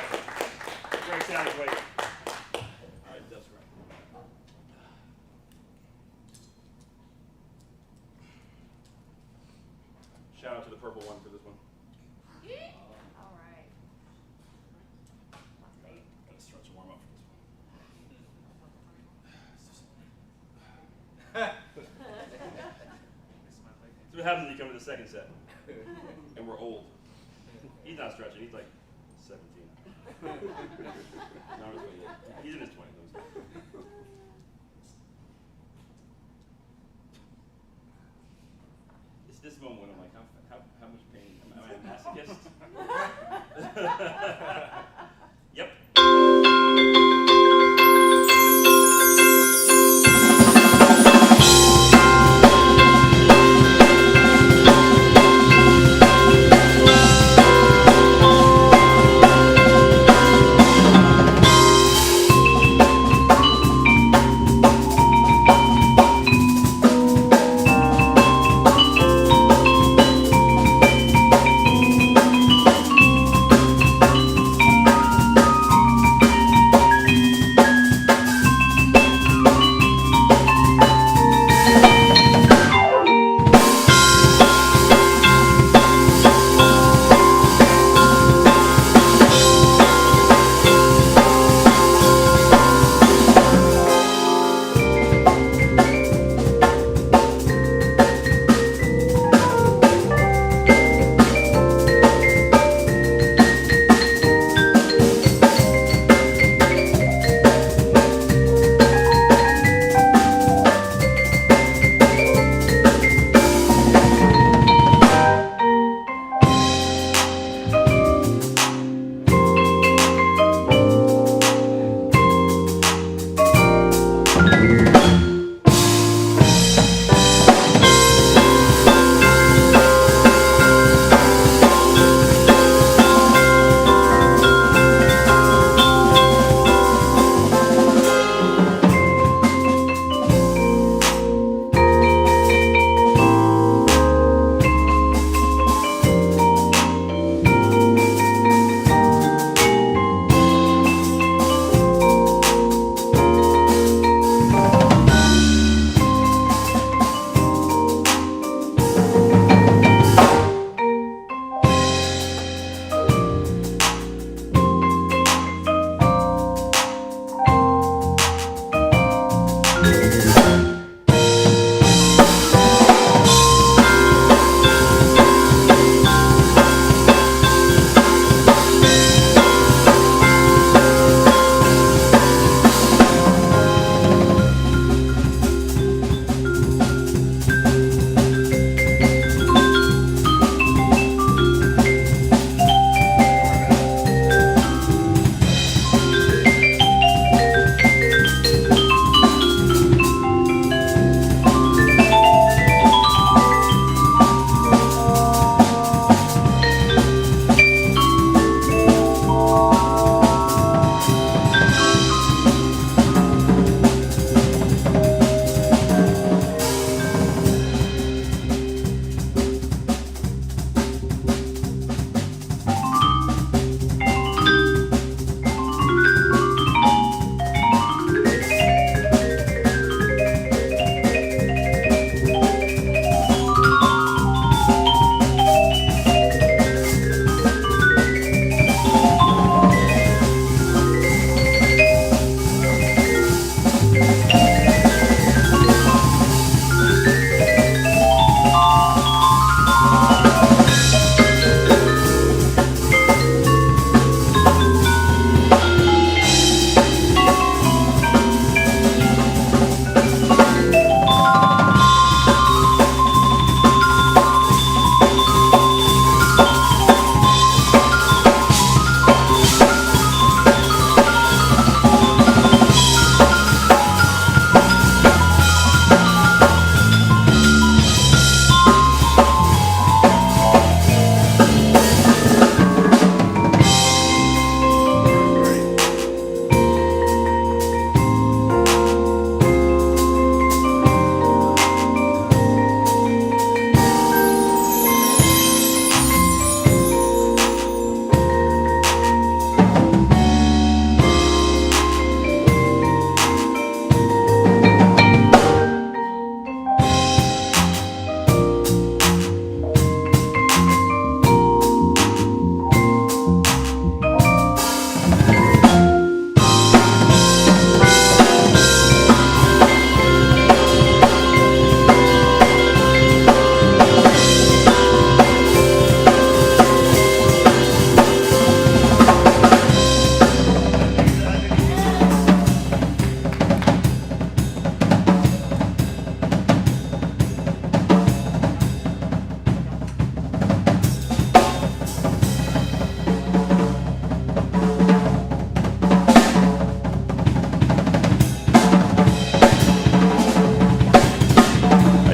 Great sounding plate. All right, that's right. Shout out to the purple one for this one. All right. Gotta start to warm up for this one. See what happens when you come to the second set. And we're old. He's not stretching, he's like 17. Not really old. He's in his 20s. It's this moment when I'm like, how much pain? Am I a masochist? Yep.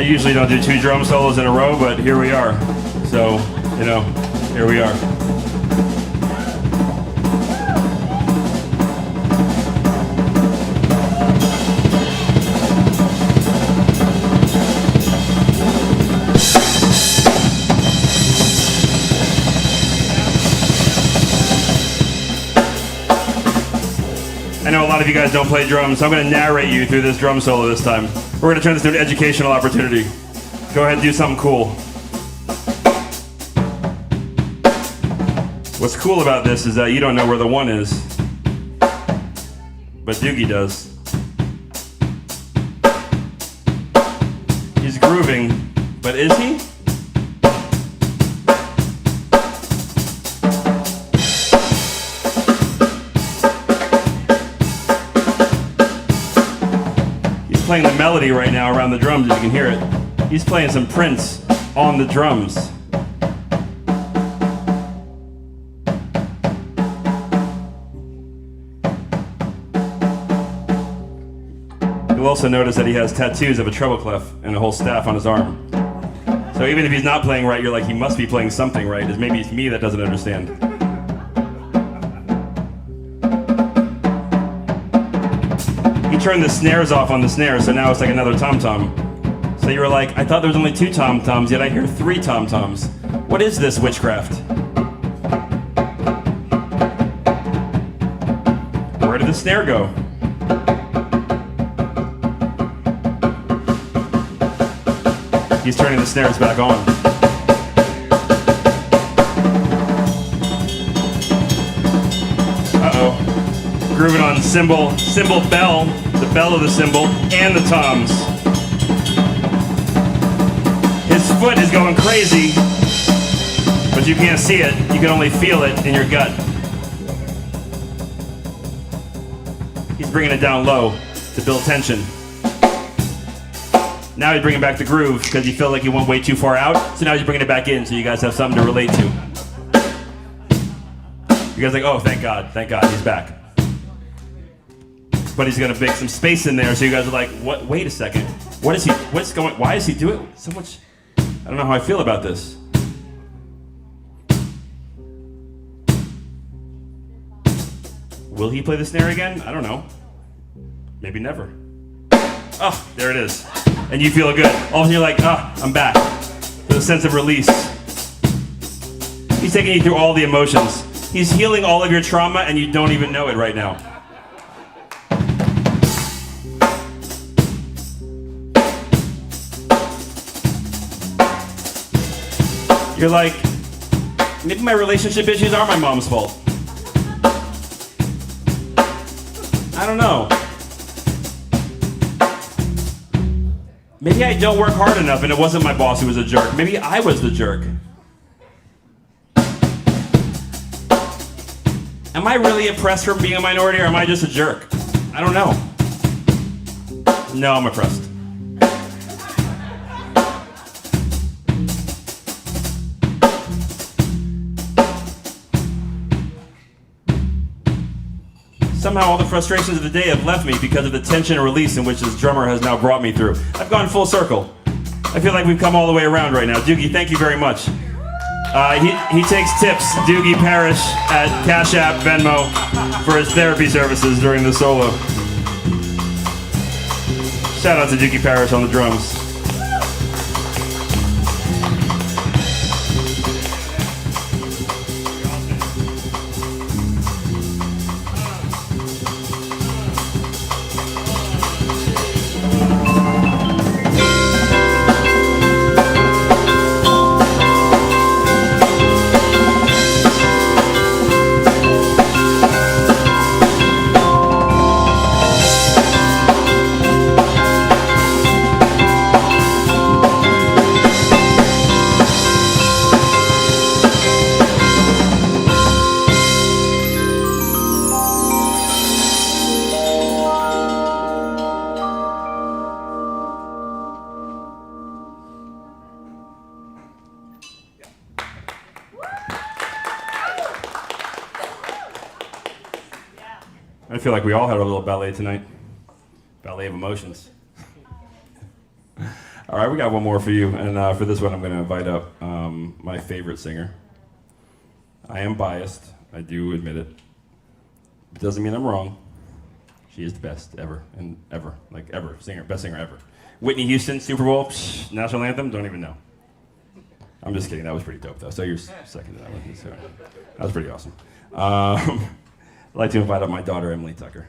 usually don't do 2 drum solos in a row, but here we are. So, here we are. I know a lot of you guys don't play drums, so I'm going to narrate you through this drum solo this time. We're going to turn this into an educational opportunity. Go ahead and do something cool. What's cool about this is that you don't know where the 1 is, but Doogie does. He's grooving, but is he? Playing the melody right now around the drums, as you can hear it. He's playing some Prince on the drums. You'll also notice that he has tattoos of a treble clef and a whole staff on his arm. So even if he's not playing right, you're like, he must be playing something right. Maybe it's me that doesn't understand. He turned the snares off on the snare, so now it's like another tom-tom. So you were like, I thought there was only 2 tom-toms, yet I hear 3 tom-toms. What is this witchcraft? Where did the snare go? He's turning the snares back on. Uh-oh. Grooving on cymbal bell, the bell of the cymbal, and the toms. His foot is going crazy, but you can't see it. You can only feel it in your gut. He's bringing it down low to build tension. Now he's bringing back the groove because he felt like he went way too far out. So now he's bringing it back in so you guys have something to relate to. You guys are like, oh, thank God, he's back. But he's gonna make some space in there, so you guys are like, what? Wait a second. Why is he doing so much? I don't know how I feel about this. Will he play the snare again? I don't know. Maybe never. Oh, there it is. And you feel good. All of a sudden you're like, I'm back. With a sense of release. He's taking you through all the emotions. He's healing all of your trauma and you don't even know it right now. You're like, maybe my relationship issues are my mom's fault. I don't know. Maybe I don't work hard enough and it wasn't my boss who was a jerk. Maybe I was the jerk. Am I really oppressed from being a minority or am I just a jerk? I don't know. No, I'm oppressed. Somehow all the frustrations of the day have left me because of the tension and release in which this drummer has now brought me through. I've gone full circle. I feel like we've come all the way around right now. Doogie, thank you very much. He takes tips, Doogie Parrish, at Cash App, Venmo, for his therapy services during the solo. Shout out to Doogie Parrish on the drums. I feel like we all had a little ballet tonight. Ballet of emotions. All right, we got one more for you, and for this one, I'm going to invite up my favorite singer. I am biased. I do admit it. It doesn't mean I'm wrong. She is the best ever, and ever, like ever, best singer ever. Whitney Houston, Super Bowl, national anthem, don't even know. I'm just kidding. That was pretty dope, though. So you're second to that one. So that was pretty awesome. I'd like to invite up my daughter, Emily Tucker.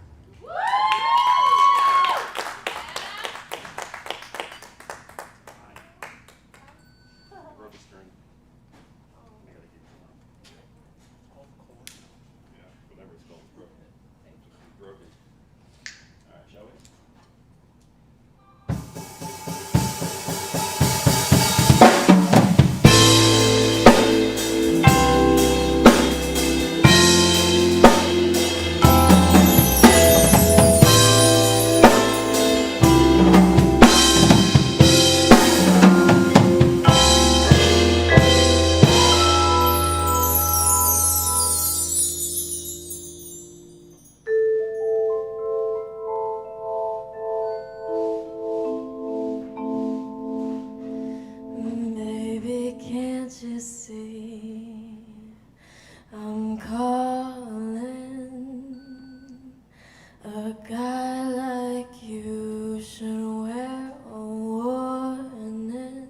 Baby, can't you see I'm calling? A guy like you should wear a warning.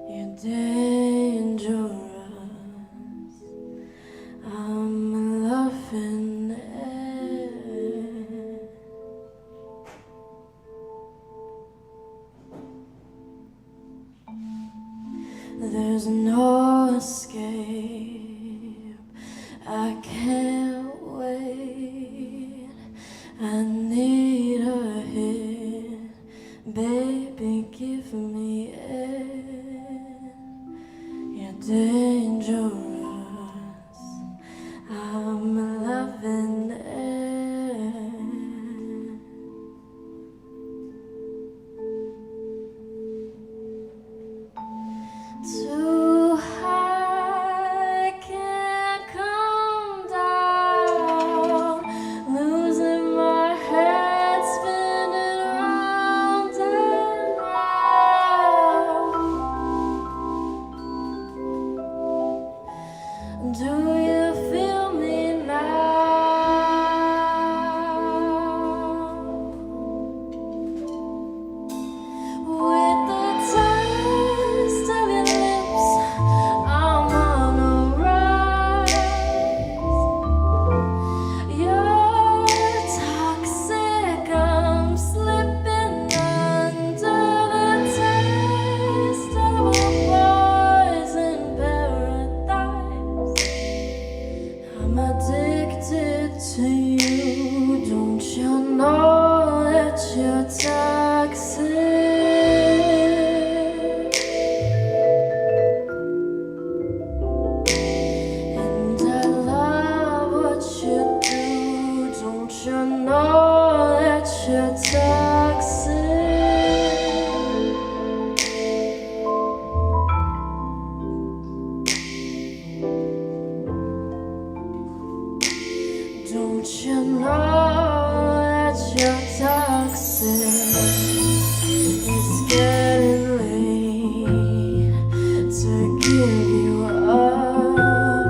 You're dangerous. I'm loving it. There's no escape. I can't wait. I need a hit. Baby, give me it. You're dangerous. I'm loving it. Too high, can't come down. Losing my head, spinning round and round. Do you feel me now? With the taste of your lips, I'm on a rise. You're toxic, I'm slipping under the taste of a poison paradise. I'm addicted to you, don't you know that you're toxic? And I love what you do, don't you know that you're toxic? Don't you know that you're toxic? It's getting late to give you up.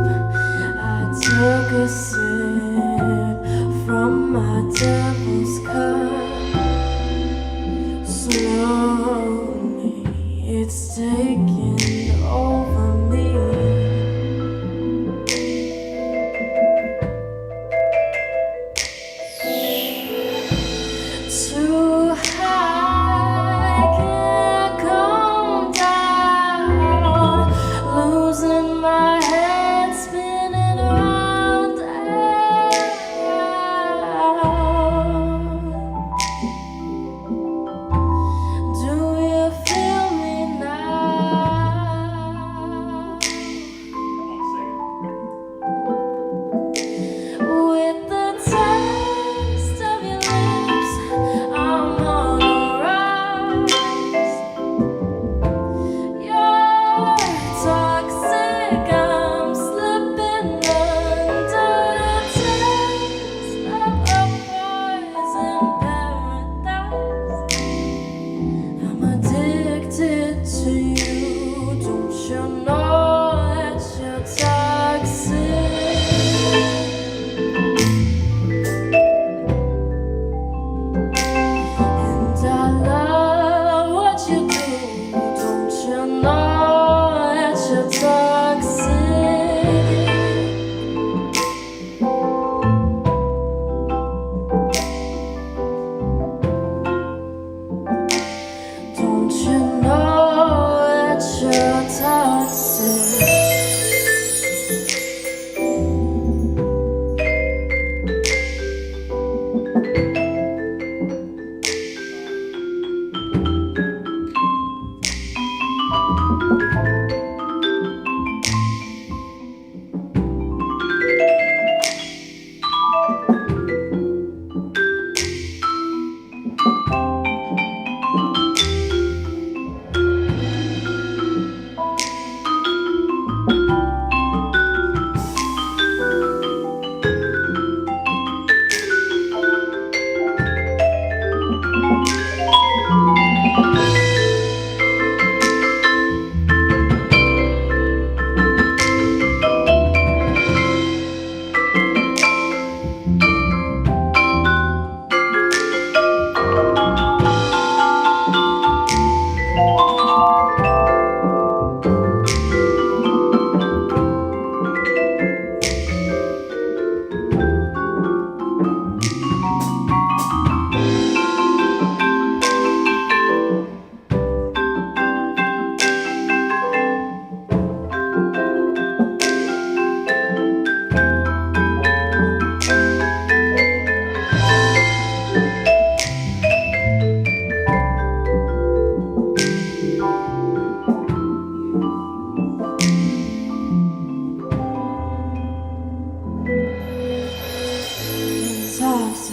I took a sip from my devil's cup. Slowly, it's taking over me.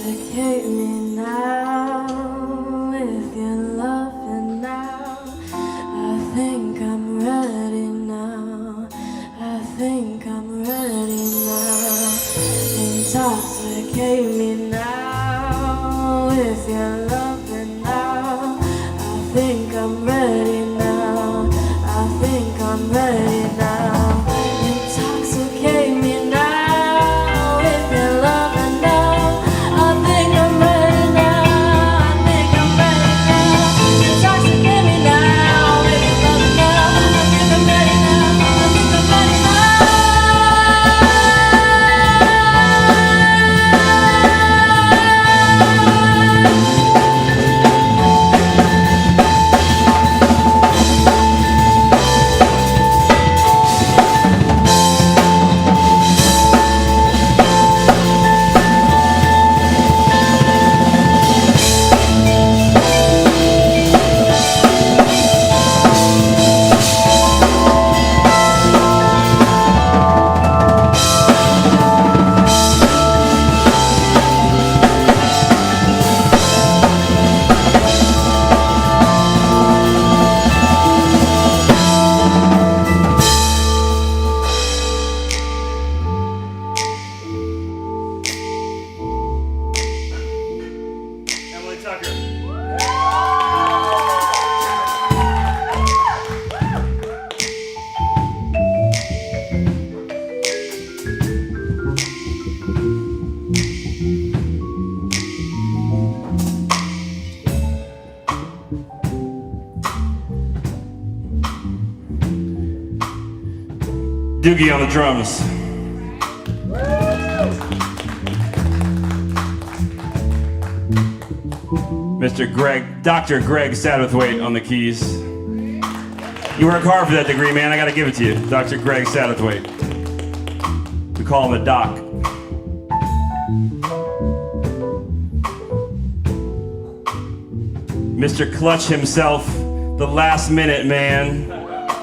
intoxicate me now with your love, and now I think I'm ready now. I think I'm ready now. Intoxicate me now with your love, and now I think I'm ready now. I think I'm ready now. Intoxicate me now with your love, and now I think I'm ready now. I think I'm ready now. Intoxicate me now with your love, and now I think I'm ready now. I think I'm ready now. Emily Tucker. Doogie on the drums. Dr. Greg Satterthwaite on the keys. You work hard for that degree, man. I gotta give it to you. Dr. Greg Satterthwaite. We call him the Doc. Mr. Clutch himself, the last minute man.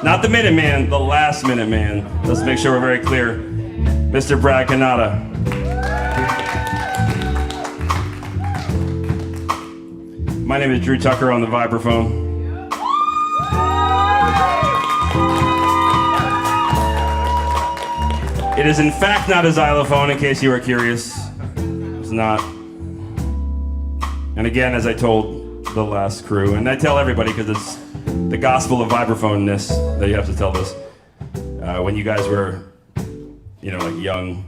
Not the minute man, the last minute man. Let's make sure we're very clear. Mr. Brad Canada. My name is Drew Tucker on the vibraphone. It is in fact not a xylophone, in case you were curious. It's not. And again, as I told the last crew, and I tell everybody because it's the gospel of vibraphoneness that you have to tell this. When you guys were, like young,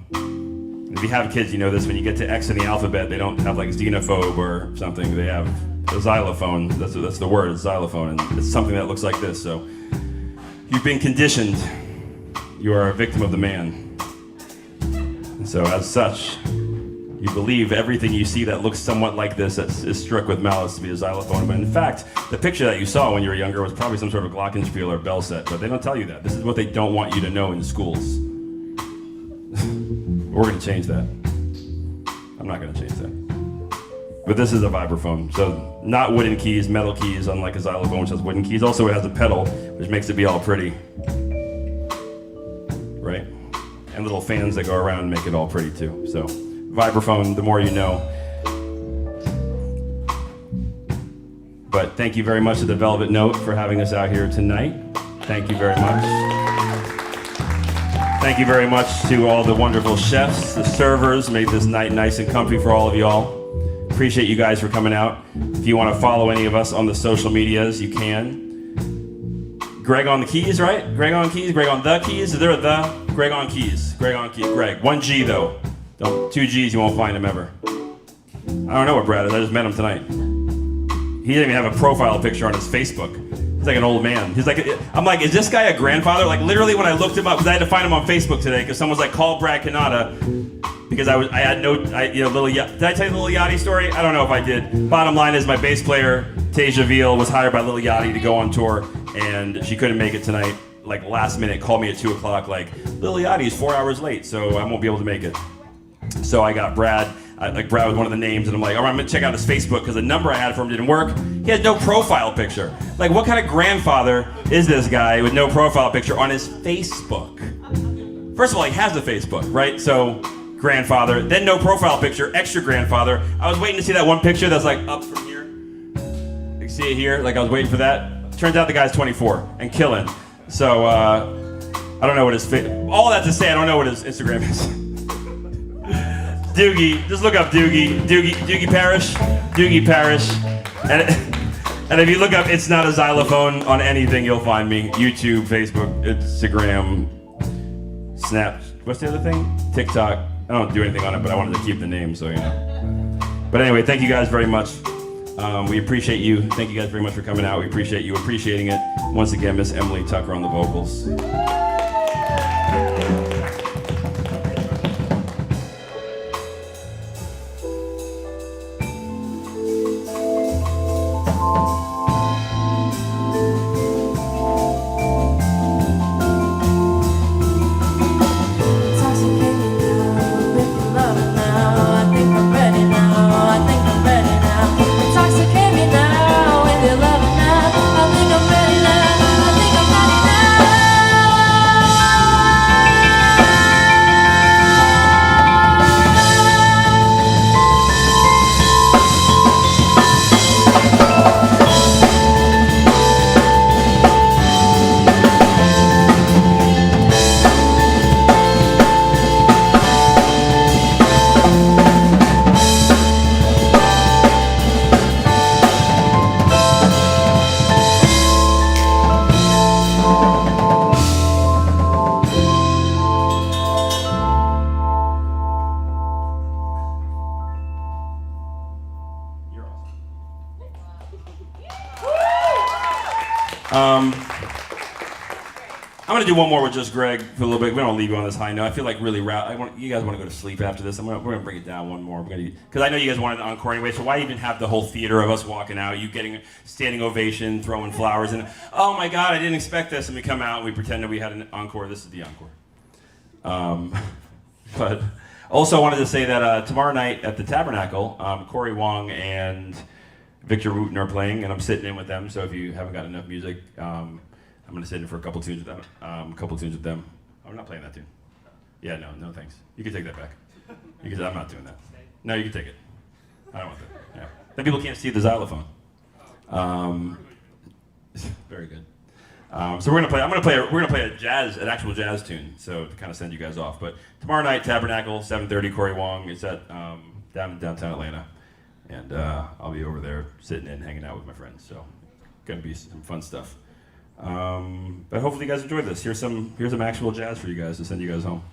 if you have kids, you know this, when you get to X in the alphabet, they don't have like xenophobe or something. They have a xylophone. That's the word, it's xylophone. And it's something that looks like this. So you've been conditioned. You are a victim of the man. And so as such, you believe everything you see that looks somewhat like this is struck with malice to be a xylophone. But in fact, the picture that you saw when you were younger was probably some sort of glockenspiel or bell set. But they don't tell you that. This is what they don't want you to know in schools. We're going to change that. I'm not going to change that. But this is a vibraphone. So not wooden keys, metal keys, unlike a xylophone which has wooden keys. Also it has a pedal, which makes it be all pretty. Right? And little fans that go around and make it all pretty too. So vibraphone, the more you know. But thank you very much to the Velvet Note for having us out here tonight. Thank you very much. Thank you very much to all the wonderful chefs, the servers, made this night nice and comfy for all of y'all. Appreciate you guys for coming out. If you want to follow any of us on the social medias, you can. Greg on the keys, right? Greg on keys, Greg on the keys. Is there a the? Greg on keys, Greg on keys, Greg. 1 G though. Don't, 2 G's, you won't find him ever. I don't know what Brad is, I just met him tonight. He didn't even have a profile picture on his Facebook. He's like an old man. He's like, I'm like, is this guy a grandfather? Like literally when I looked him up, because I had to find him on Facebook today, because someone was like, call Brad Canada, because did I tell you the Lil Yachty story? I don't know if I did. Bottom line is my bass player, Tasia Veal, was hired by Lil Yachty to go on tour, and she couldn't make it tonight. Like last minute, called me at 2 o'clock, like, Lil Yachty's 4 hours late, so I won't be able to make it. So I got Brad. Brad was one of the names, and I'm like, all right, I'm gonna check out his Facebook, because the number I had for him didn't work. He had no profile picture. Like, what kind of grandfather is this guy with no profile picture on his Facebook? First of all, he has a Facebook, right? So grandfather. Then no profile picture, extra grandfather. I was waiting to see that one picture that's like up from here. You can see it here, like I was waiting for that. Turns out the guy's 24 and killing. So I don't know what his all that to say, I don't know what his Instagram is. Doogie, just look up Doogie Parish, and if you look up It's Not a Xylophone on anything, you'll find me. YouTube, Facebook, Instagram, Snap. What's the other thing? TikTok. I don't do anything on it, but I wanted to keep the name, so you know. But anyway, thank you guys very much. We appreciate you. Thank you guys very much for coming out. We appreciate you appreciating it. Once again, Miss Emily Tucker on the vocals. I'm gonna do one more with just Greg for a little bit. We don't leave you on this high note. I feel like really you guys want to go to sleep after this. We're gonna bring it down one more. Because I know you guys wanted an encore anyway. So why even have the whole theater of us walking out? You getting a standing ovation, throwing flowers, and oh my God, I didn't expect this. And we come out and we pretend that we had an encore. This is the encore. But also I wanted to say that tomorrow night at the Tabernacle, Corey Wong and Victor Wooten are playing, and I'm sitting in with them. So if you haven't got enough music, I'm gonna sit in for a couple tunes with them. I'm not playing that tune. Yeah, no thanks. You can take that back. I'm not doing that. No, you can take it. I don't want that. Yeah. Then people can't see the xylophone. Very good. So we're gonna play an actual jazz tune. So to kind of send you guys off. But tomorrow night, Tabernacle, 7:30, Corey Wong. It's at downtown Atlanta, and I'll be over there sitting in, hanging out with my friends. So gonna be some fun stuff. But hopefully you guys enjoyed this. Here's some actual jazz for you guys to send you guys home.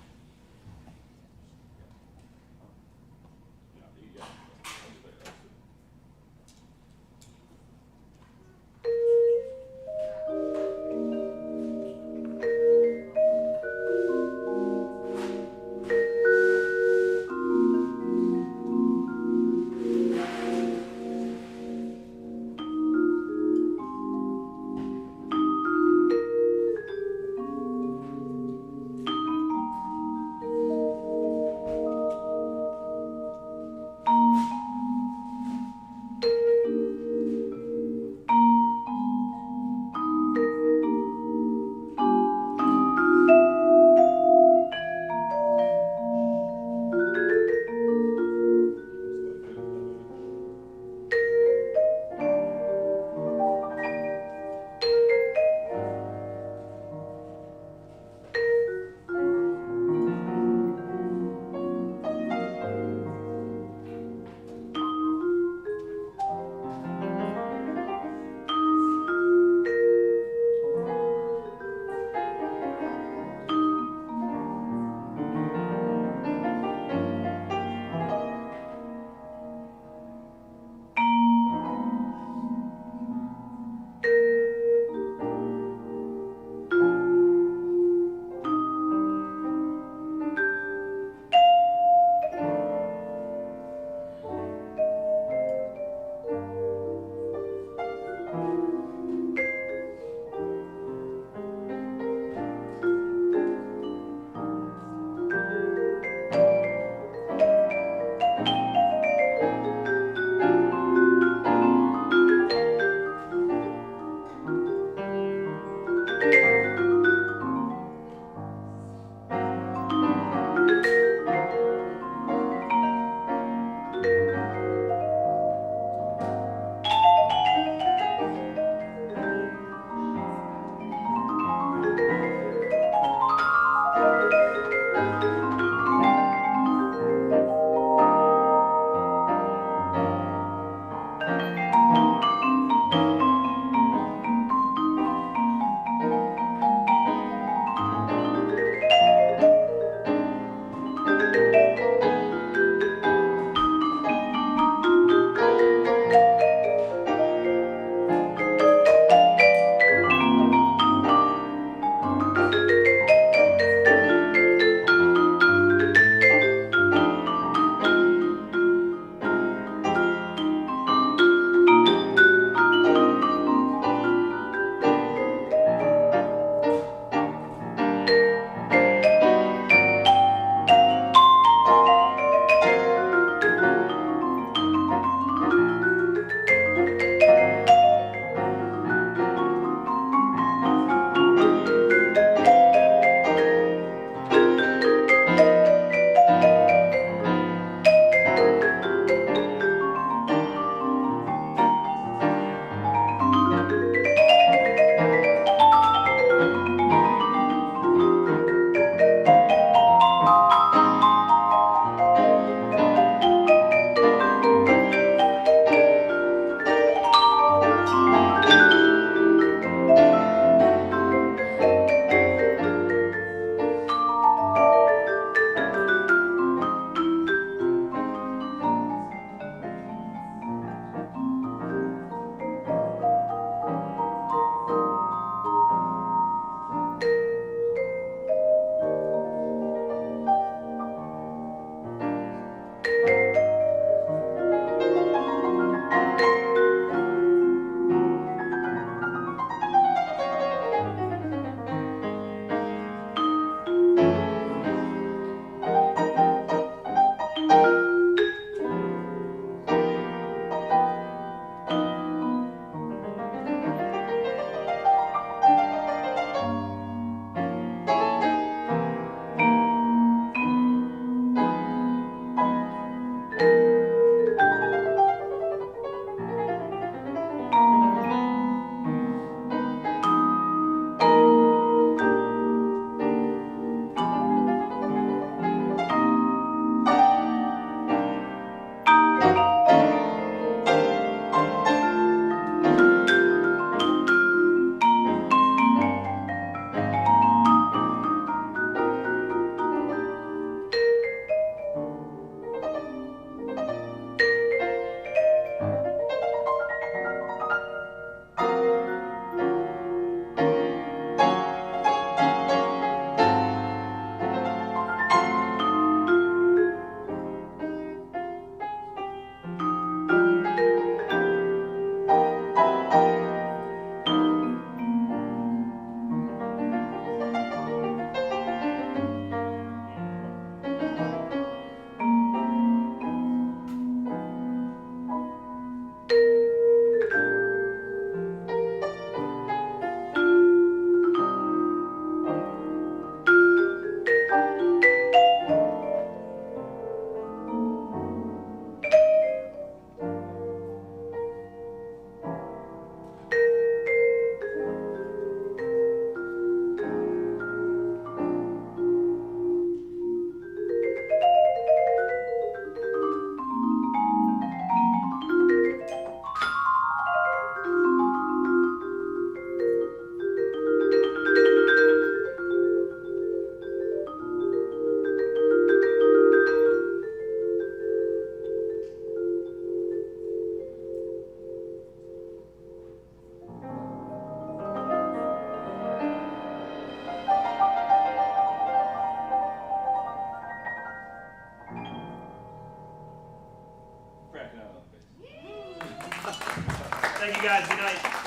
Thank you guys. Good night.